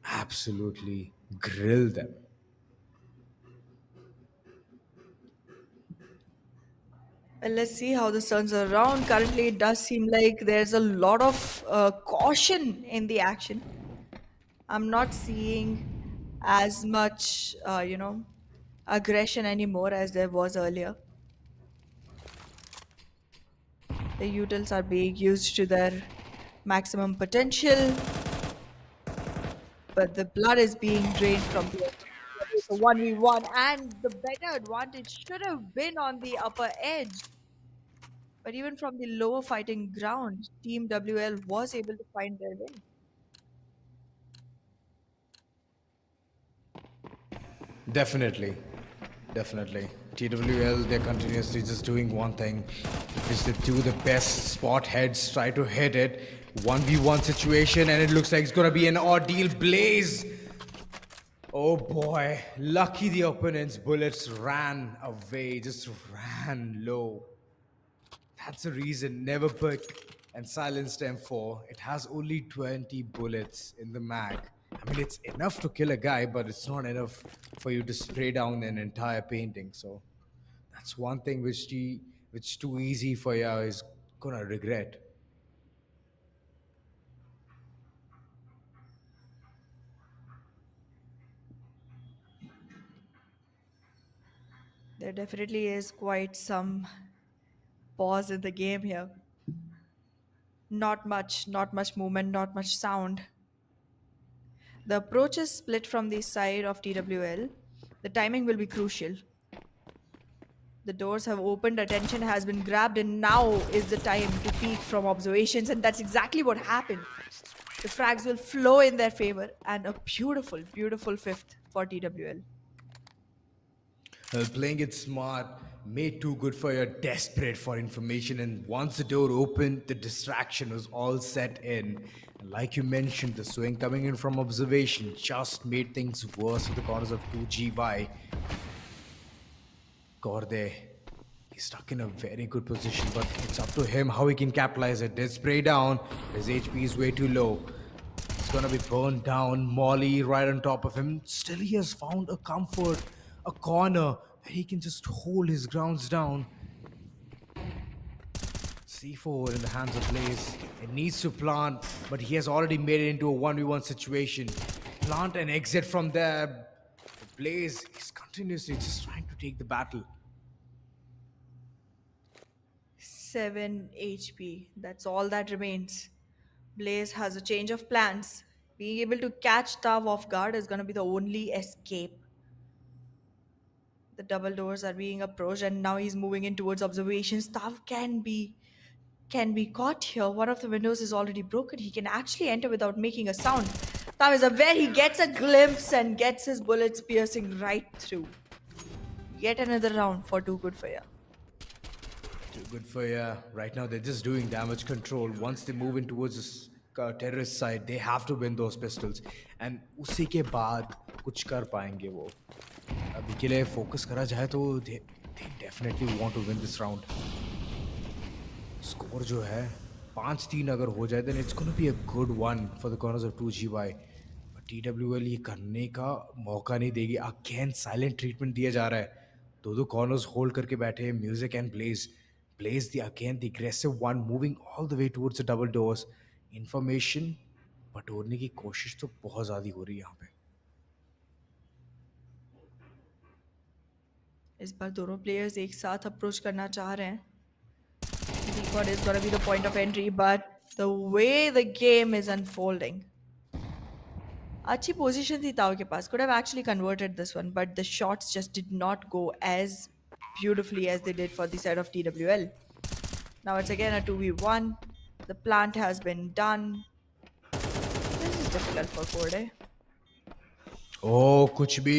absolutely grill them. Well, let's see how this turns around. Currently, it does seem like there's a lot of caution in the action. I'm not seeing as much, aggression anymore as there was earlier. The utils are being used to their maximum potential, but the blood is being drained from the enemy. It's a 1v1, and the better advantage should have been on the upper edge. But even from the lower fighting ground, Team WL was able to find their win. Definitely. Definitely. TWL, they're continuously just doing one thing, which they do the best spot heads, try to hit it. 1v1 situation, and it looks like it's gonna be an ordeal. Blaze. Oh boy, lucky the opponent's bullets ran away, just ran low. That's the reason never pick and silenced M4. It has only 20 bullets in the mag. I mean, it's enough to kill a guy, but it's not enough for you to spray down an entire painting. So that's one thing which too easy for you is gonna regret. There definitely is quite some pause in the game here. Not much movement, not much sound. The approach is split from the side of TWL. The timing will be crucial. The doors have opened, attention has been grabbed, and now is the time to peek from observations, and that's exactly what happened. The frags will flow in their favor, and a beautiful, beautiful fifth for TWL. Playing it smart, made too good for you, desperate for information, and once the door opened, the distraction was all set in. And like you mentioned, the swing coming in from observation just made things worse with the corners of 2GY. Gorde, he's stuck in a very good position, but it's up to him how he can capitalize it. They spray down, his HP is way too low. He's gonna be burned down. Molly right on top of him. Still, he has found a comfort, a corner where he can just hold his grounds down. C4 in the hands of Blaze. It needs to plant, but he has already made it into a 1v1 situation. Plant and exit from there. Blaze is continuously just trying to take the battle. 7 HP. That's all that remains. Blaze has a change of plans. Being able to catch Tav off guard is going to be the only escape. The double doors are being approached, and now he's moving in towards observations. Tav can be caught here. One of the windows is already broken. He can actually enter without making a sound. Tav is aware. He gets a glimpse and gets his bullets piercing right through. Yet another round for Too Good For Ya. Too good for you. Right now, they're just doing damage control. Once they move in towards this terrorist side, they have to win those pistols. And उसी के बाद कुछ कर पाएंगे वो. अभी के लिए focus करा जाए तो they definitely want to win this round. Score जो है 5-3 अगर हो जाए then it's gonna be a good one for the corners of 2GY. But TWL ये करने का मौका नहीं देगी. Again silent treatment दिया जा रहा है. दो corners hold करके बैठे हैं Music and Blaze. Blaze the aggressive one moving all the way towards the double doors. Information बटोरने की कोशिश तो बहुत ज़्यादा हो रही है यहाँ पे. इस बार दोनों प्लेयर्स एक साथ अप्रोच करना चाह रहे हैं. What is going to be the point of entry, but the way the game is unfolding. अच्छी पोजीशन थी ताओ के पास. Could have actually converted this one, but the shots just did not go as beautifully as they did for the side of TWL. Now it's again a 2v1. The plant has been done. This is difficult for Korde. ओ कुछ भी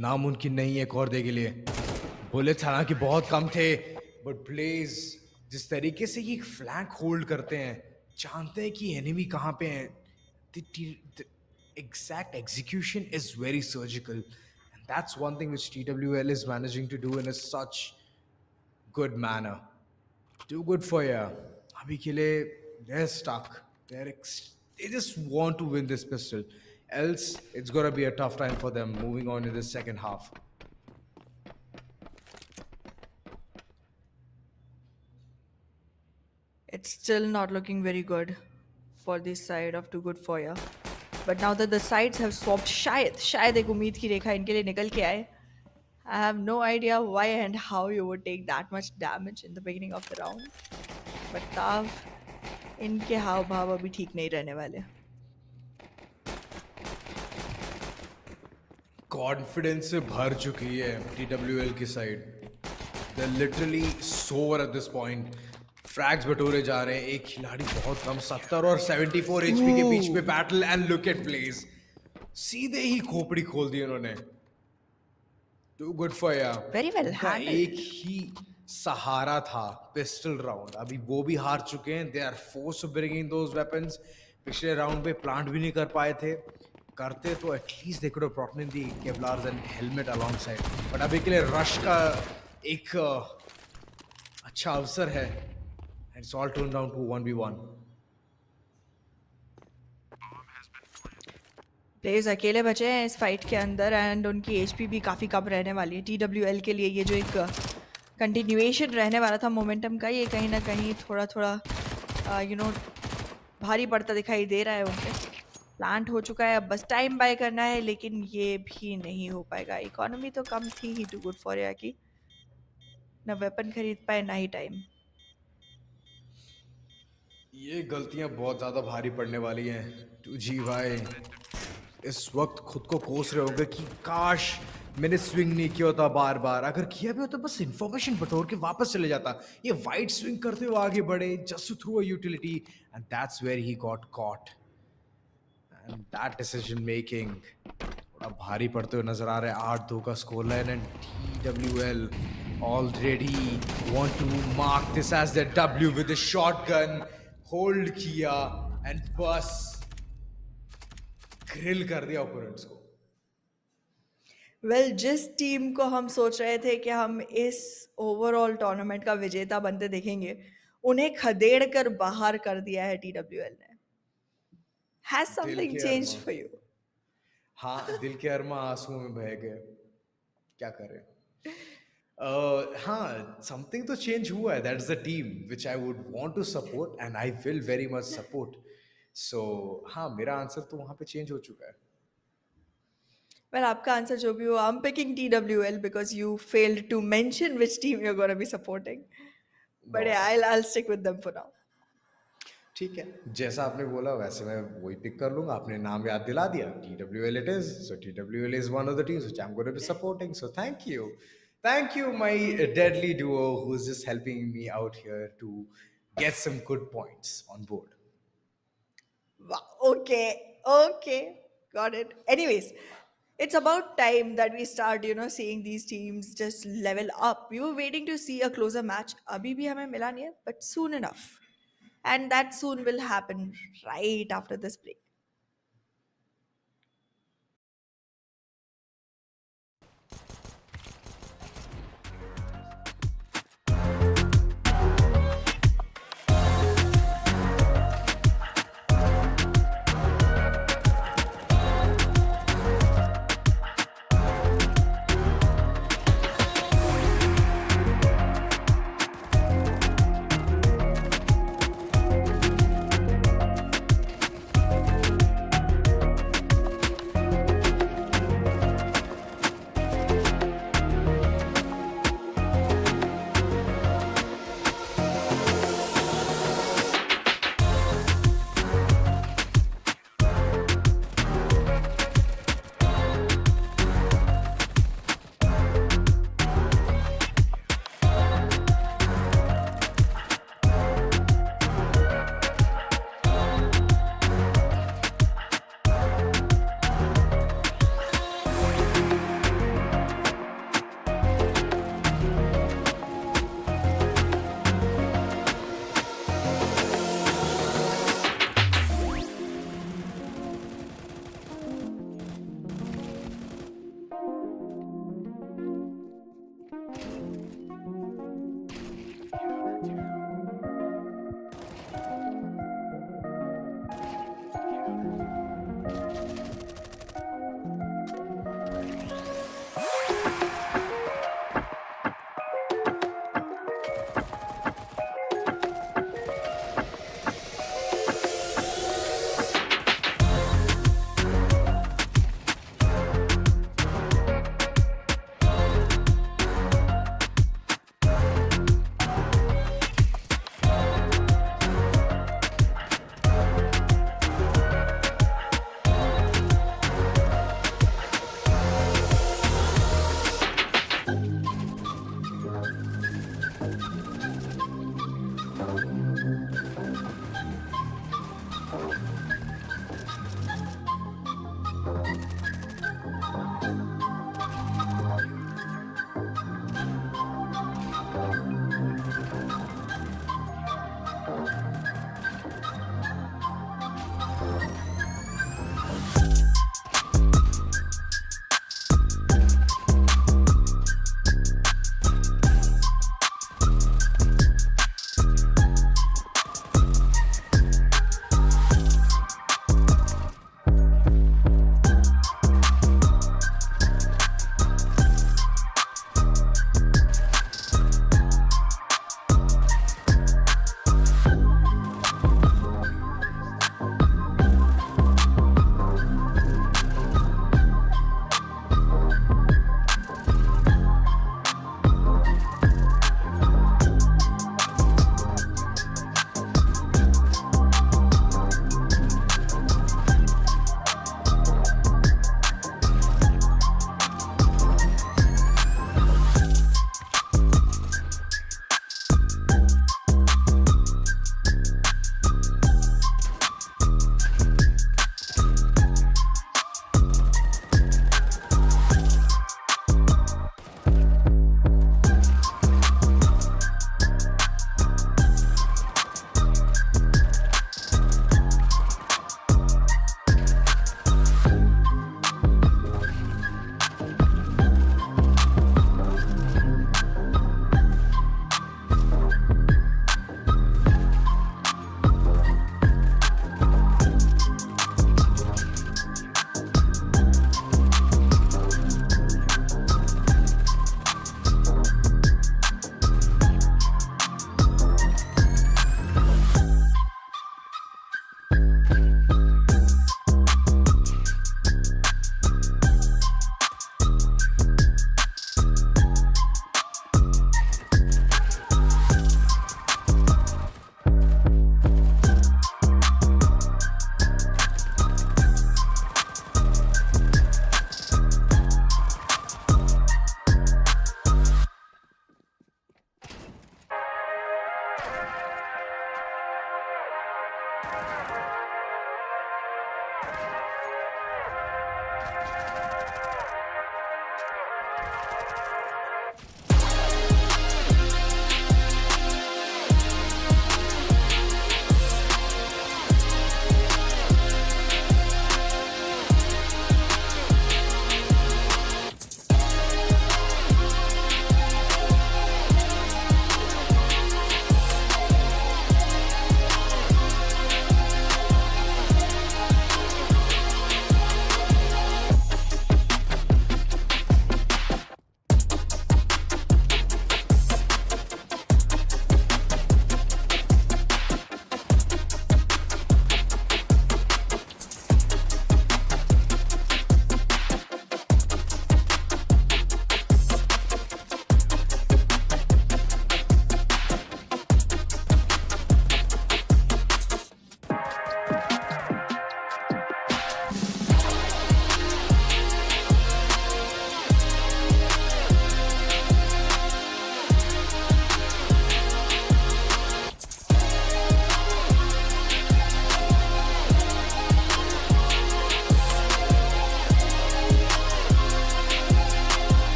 नामुमकिन नहीं है कॉर्दे के लिए. Bullets हालांकि बहुत कम थे बट ब्लेज जिस तरीके से ये फ्लैंक होल्ड करते हैं जानते हैं कि एनिमी कहाँ पे हैं. The exact execution is very surgical and that's one thing which TWL is managing to do in a such good manner. Too good for you. Abhi ke liye, they're stuck. They just want to win this pistol. Else, it's gonna be a tough time for them moving on in the second half. It's still not looking very good for this side of Too Good For Ya. But now that the sides have swapped, शायद एक उम्मीद की रेखा इनके लिए निकल के आए. I have no idea why and how you would take that much damage in the beginning of the round. But Tav, इनके हाव भाव अभी ठीक नहीं रहने वाले. Confidence से भर चुकी है TWL की side. They're literally sore at this point. फ्रैग्स बटोरे जा रहे हैं. एक खिलाड़ी बहुत कम 70 और 74 HP के बीच में battle and look at Blaze. सीधे ही खोपड़ी खोल दी उन्होंने. Too good for ya. Very well handled. एक ही सहारा था पिस्टल राउंड. अभी वो भी हार चुके हैं. They are forced to bring in those weapons. पिछले राउंड पे प्लांट भी नहीं कर पाए थे. करते तो at least they could have brought in the kevlars and helmet alongside, but अभी के लिए रश का एक अच्छा अवसर है, and it's all turn down to 1v1. Players अकेले बचे हैं इस फाइट के अंदर एंड उनकी एचपी भी काफ़ी कम रहने वाली है। टीडब्ल्यूएल के लिए ये जो एक कंटिन्यूएशन रहने वाला था मोमेंटम का, ये कहीं ना कहीं थोड़ा थोड़ा भारी पड़ता दिखाई दे रहा है उनके। प्लांट हो चुका है, अब बस टाइम बाय करना है, लेकिन ये भी नहीं हो पाएगा। इकोनॉमी तो कम थी ही, टू गुड फॉर या की ना वेपन खरीद पाए ना ही टाइम। ये गलतियां बहुत ज्यादा भारी पड़ने वाली हैं। टू जी भाई इस वक्त खुद को कोस रहे होंगे कि काश मैंने स्विंग नहीं किया होता बार बार, अगर किया भी होता बस इन्फॉर्मेशन बटोर के वापस चले जाता। ये वाइड स्विंग करते हुए आगे बढ़े just to throw a utility, and that's where he got caught, and that decision making थोड़ा भारी पड़ते हुए नजर आ रहा है। 8-2 का score line, and TWL already want to mark this as the W with a shotgun. Hold किया and बस ग्रिल कर दिया ओपोनेंट्स को। वेल जिस टीम को हम सोच रहे थे कि हम इस ओवरऑल टूर्नामेंट का विजेता बनते देखेंगे, उन्हें खदेड़ कर बाहर कर दिया है टीडब्ल्यूएल ने। हैज दिल समथिंग के चेंज्ड अरमा, फॉर यू? हाँ दिल के अरमा आंसुओं में बह गए, क्या करें। हाँ समथिंग तो चेंज हुआ है, that is the team which I would want to support and I will very much support. So हाँ मेरा आंसर तो वहां पे चेंज हो चुका है। वेल आपका आंसर जो भी हो, I am picking TWL because you failed to mention which team you are gonna be supporting, no but I stick with them for now. ठीक है, जैसा आपने बोला वैसे मैं वही पिक कर लूंगा। आपने नाम याद दिला दिया, TWL it is. So TWL is one of the teams which I am gonna be supporting. So thank you my deadly duo who is just helping me out here to get some good points on board. Wow, okay, got it. Anyways, it's about time that we start, seeing these teams just level up. We were waiting to see a closer match. Abhi bhi hame mila nahi hai, but soon enough. And that soon will happen right after this break.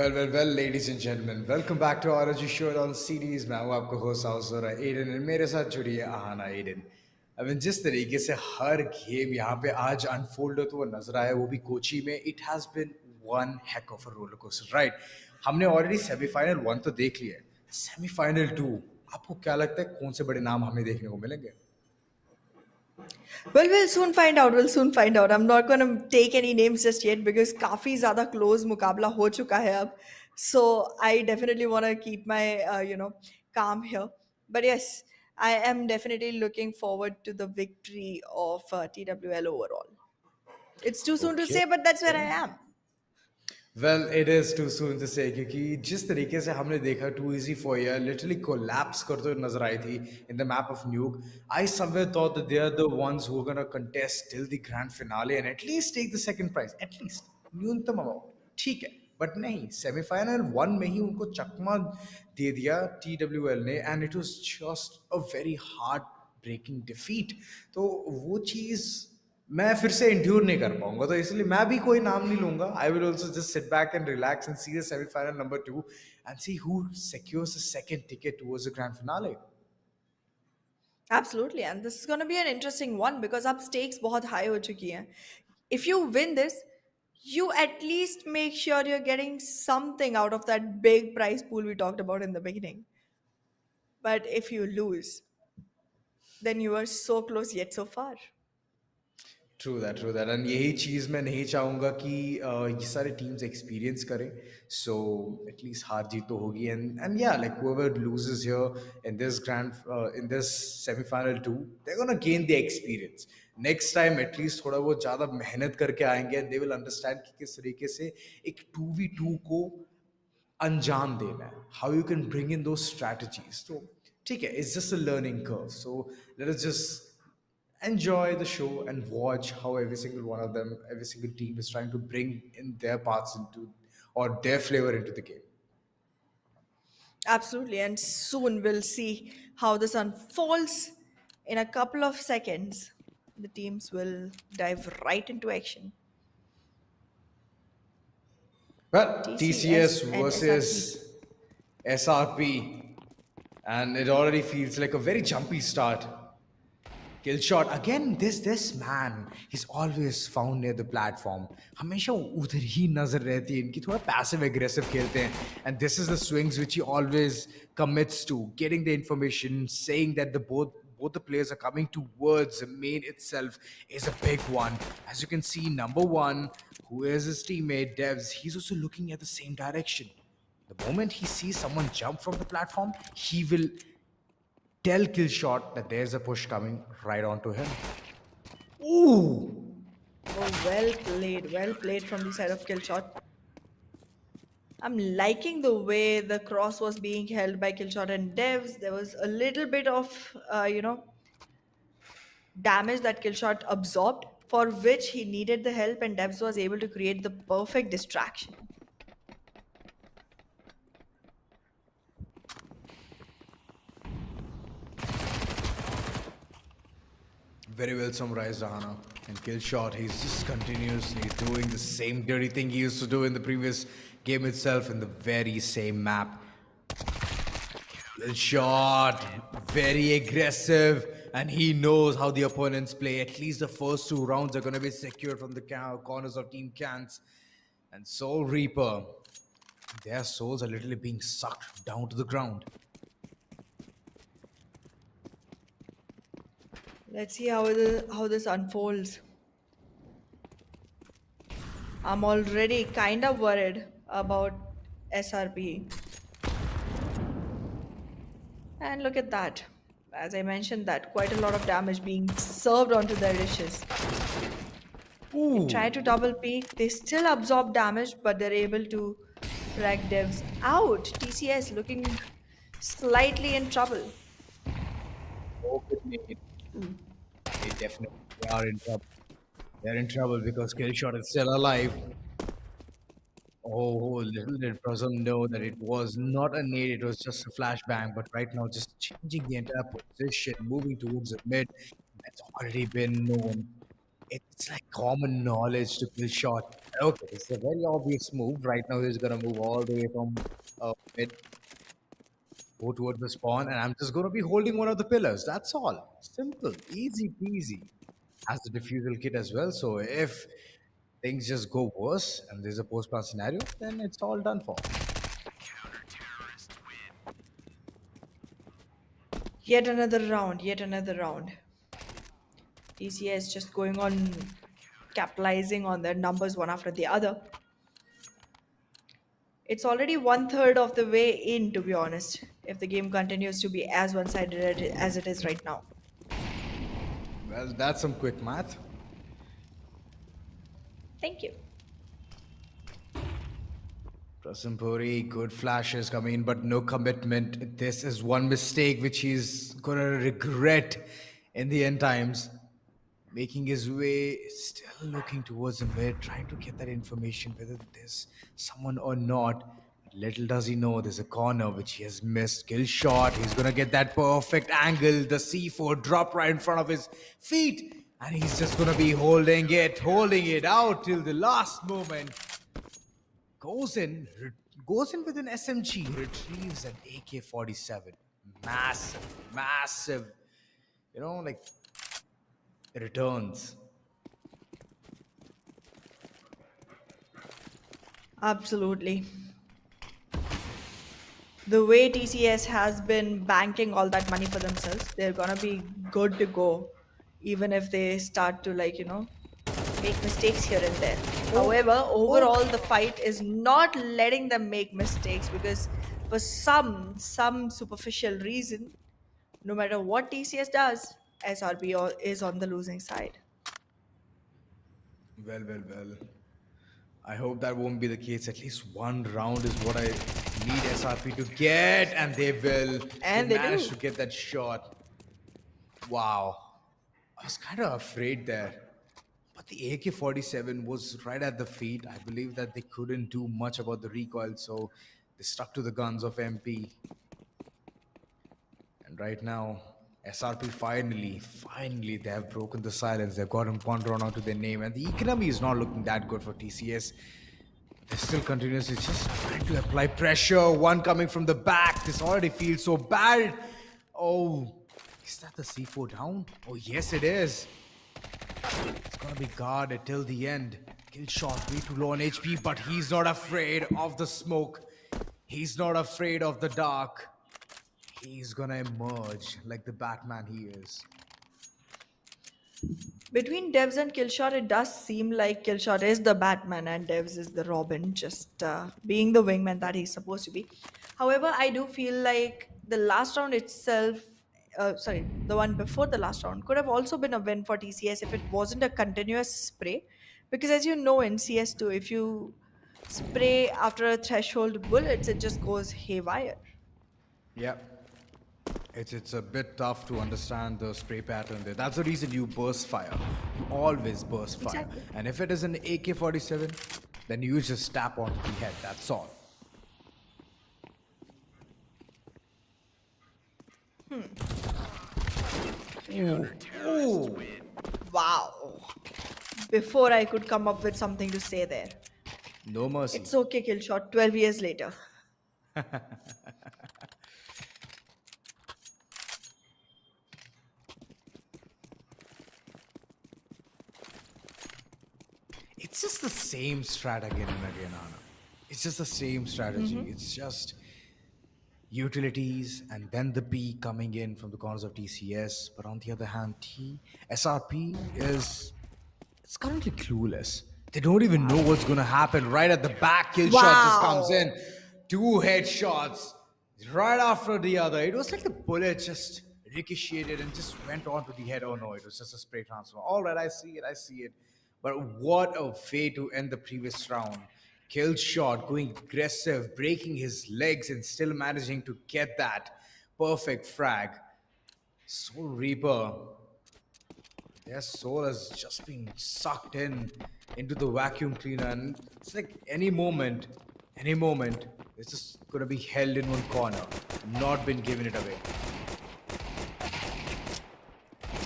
ladies and gentlemen, welcome back to ROG Showdown series. मैं हूं आपका host Hauser Aiden and मेरे साथ जुड़ी है Aahana Aiden. अब जिस तरीके से हर गेम यहाँ पे आज अनफोल्ड होता हुआ नजर आया, वो भी कोची में, it has been one Keck of a roller coaster, right? हमने ऑलरेडी सेमीफाइनल वन तो देख लिया है, सेमीफाइनल टू आपको क्या लगता है कौन से बड़े नाम हमें देखने को मिलेंगे? Well, we'll soon find out. We'll soon find out. I'm not going to take any names just yet because काफी ज़्यादा close मुकाबला हो चुका है अब. So I definitely want to keep my calm here. But yes, I am definitely looking forward to the victory of TWL overall. It's too soon to okay, say, but that's where I am. Well it is too soon to say, क्योंकि जिस तरीके से हमने देखा too easy for ya literally collapse करते हुए नजर आई थी in the map of Nuke. I somewhere thought that they are the ones who are gonna contest till the grand finale and at least take the second prize, at least न्यूनतम amount, ठीक है। But नहीं, semifinal one में ही उनको चकमा दे दिया TWL ने, and it was just a very heart breaking defeat. तो वो चीज़ मैं फिर से इंड्यूर नहीं कर पाऊंगा, तो इसलिए मैं भी कोई नाम नहीं लूंगा। I will also just sit back and relax and see the semifinal number two and see who secures the second ticket towards the grand finale. Absolutely, and this is going to be an interesting one because up stakes बहुत high हो चुकी हैं. If you win this, you at least make sure you're getting something out of that big prize pool we talked about in the beginning. But if you lose, then you are so close yet so far. True that and यही चीज़ मैं नहीं चाहूँगा कि ये सारे teams experience करें। So at least हार जीत तो होगी, एंड या like whoever loses here in this semi-final two, they're gonna gain the experience. Next time at least थोड़ा बहुत ज़्यादा मेहनत करके आएंगे एंड दे विल अंडरस्टैंड कि किस तरीके से एक 2v2 को अंजाम देना है, how you can bring in दो स्ट्रैटेजीज। तो ठीक है, it's just a learning curve. So let us just enjoy the show and watch how every single one of them, every single team is trying to bring in their parts into, or their flavor into the game. Absolutely, and soon we'll see how this unfolds. In a couple of seconds, the teams will dive right into action. Well, TCS TCS and SRP. versus SRP, and it already feels like a very jumpy start. Kill shot again. This man, he's always found near the platform. हमेशा उधर ही नजर रहती है इनकी, थोड़ा passive aggressive खेलते हैं, and this is the swings which he always commits to, getting the information, saying that both the players are coming towards the main itself is a big one. As you can see, number one, who is his teammate Devs, he's also looking at the same direction. The moment he sees someone jump from the platform, he will tell Killshot that there's a push coming right onto him. Ooh! Oh, well played from the side of Killshot. I'm liking the way the cross was being held by Killshot and Devs. There was a little bit of, damage that Killshot absorbed, for which he needed the help, and Devs was able to create the perfect distraction. Very well summarized, Rahana. And Killshot, he's just continuously doing the same dirty thing he used to do in the previous game itself in the very same map. Killshot, very aggressive, and he knows how the opponents play. At least the first two rounds are going to be secured from the corners of Team Cans. And Soul Reaper, their souls are literally being sucked down to the ground. Let's see how this unfolds. I'm already kind of worried about SRP. And look at that. As I mentioned, that quite a lot of damage being served onto their dishes. They try Ooh. to double peek. They still absorb damage, but they're able to frag devs out. TCS looking slightly in trouble. Oh, they definitely are in trouble. They're in trouble because Killshot is still alive. Oh, little did Prism know that it was not a nade, it was just a flashbang. But right now, just changing the entire position, moving towards the mid, that's already been known. It's like common knowledge to kill shot. Okay, this is a very obvious move. Right now, he's gonna move all the way from mid, go towards the spawn, and I'm just gonna be holding one of the pillars. That's all. Simple, easy peasy. Has the defusal kit as well. So if things just go worse and there's a post-plant scenario, then it's all done for. Yet another round, yet another round. TCS just going on capitalizing on their numbers one after the other. It's already one third of the way in, to be honest, if the game continues to be as one sided as it is right now. Well, that's some quick math. Thank you. Prasam good flashes coming, but no commitment. This is one mistake which he's gonna regret in the end times. Making his way, still looking towards the mid, trying to get that information whether there's someone or not. But little does he know there's a corner which he has missed. Kill shot. He's gonna get that perfect angle. The C4 drop right in front of his feet, and he's just gonna be holding it out till the last moment. Goes in, goes in with an SMG, retrieves an AK-47. Massive. Like returns. Absolutely. The way TCS has been banking all that money for themselves, they're gonna be good to go, even if they start to, make mistakes here and there. Oh, However, overall, the oh. fight is not letting them make mistakes because for some superficial reason, no matter what TCS does, SRB is on the losing side. Well. I hope that won't be the case. At least one round is what I need SRP to get, and they will. They And they managed do. to get that shot. Wow. I was kind of afraid there. But the AK-47 was right at the feet. I believe that they couldn't do much about the recoil, so they stuck to the guns of MP. And right now, SRP finally, they have broken the silence. They've gotten one run onto their name, and the economy is not looking that good for TCS. They're still continuously just trying to apply pressure. One coming from the back. This already feels so bad. Oh, is that the C4 down? Oh, yes, it is. It's gonna be guarded till the end. Kill shot, way too low on HP, but he's not afraid of the smoke. He's not afraid of the dark. He's gonna emerge like the Batman he is. Between Devs and Killshot, it does seem like Killshot is the Batman and Devs is the Robin, just being the wingman that he's supposed to be. However, I do feel like the last round itself, sorry, the one before the last round, could have also been a win for TCS if it wasn't a continuous spray. Because as you know in CS2, if you spray after a threshold bullets, it just goes haywire. Yep. It's a bit tough to understand the spray pattern there. That's the reason you burst fire. You always burst fire. Exactly. And if it is an AK-47, then you just tap onto the head. That's all. Ooh. Wow. Before I could come up with something to say there. No mercy. It's okay, Killshot, 12 years later. It's just the same strat again and again, Anna. It's just the same strategy. It's just utilities and then the P coming in from the corners of TCS. But on the other hand, SRP is it's currently clueless. They don't even know what's gonna happen. Right at the back, kill shot just comes Wow. in. Two headshots right after the other. It was like the bullet just ricocheted and just went on to the head. Oh no, it was just a spray transfer. All right, I see it. But what a way to end the previous round. Kill shot, going aggressive, breaking his legs and still managing to get that perfect frag. Soul Reaper, their soul has just been sucked into the vacuum cleaner, and it's like any moment, it's just gonna be held in one corner, not been given it away.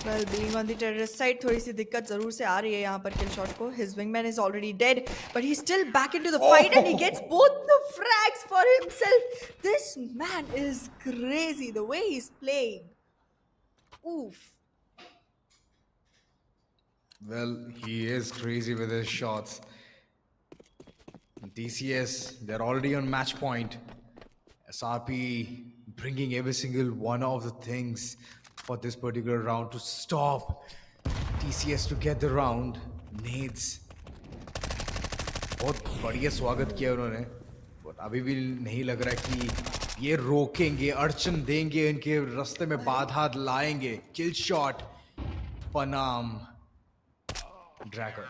Well, being on the terrorist side, थोड़ी सी दिक्कत जरूर से आ रही है यहाँ पर kill shot को. His wingman is already dead, but he's still back into the fight and he gets Oh, both the frags for himself. This man is crazy the way he's playing. Oof. well, he is crazy with his shots. TCS, they're already on match point. SRP bringing every single one of the things for this particular round to stop TCS to get the round. Nades, बहुत बढ़िया स्वागत किया उन्होंने, but अभी भी नहीं लग रहा कि ये रोकेंगे, अड़चन देंगे, इनके रास्ते में अरे बाधा लाएंगे. किल शॉट, पनाम, dragon.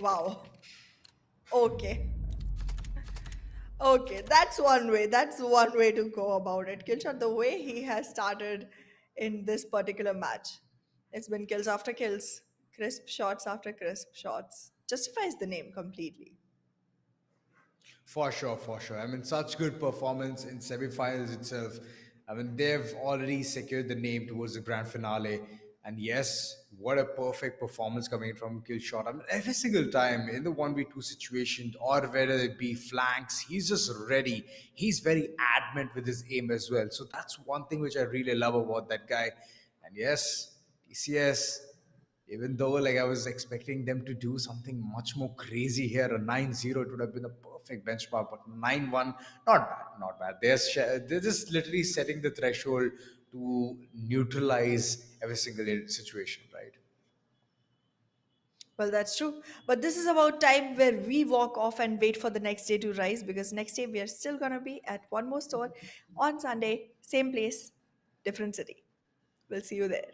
wow. Okay. Okay, that's one way. That's one way to go about it. Killshot, the way he has started in this particular match, it's been kills after kills, crisp shots after crisp shots. Justifies the name completely. For sure, for sure. I mean, such good performance in semifinals itself. I mean, they've already secured the name towards the grand finale. And yes, what a perfect performance coming from Killshot. I mean, every single time in the 1v2 situation or whether it be flanks, he's just ready. He's very adamant with his aim as well. So that's one thing which I really love about that guy. And yes, TCS, even though like I was expecting them to do something much more crazy here, a 9-0, it would have been a perfect benchmark, but 9-1, not bad, not bad. They're just literally setting the threshold to neutralize every single situation, right? Well, that's true. But this is about time where we walk off and wait for the next day to rise because next day we are still going to be at one more store on Sunday, same place, different city. We'll see you there.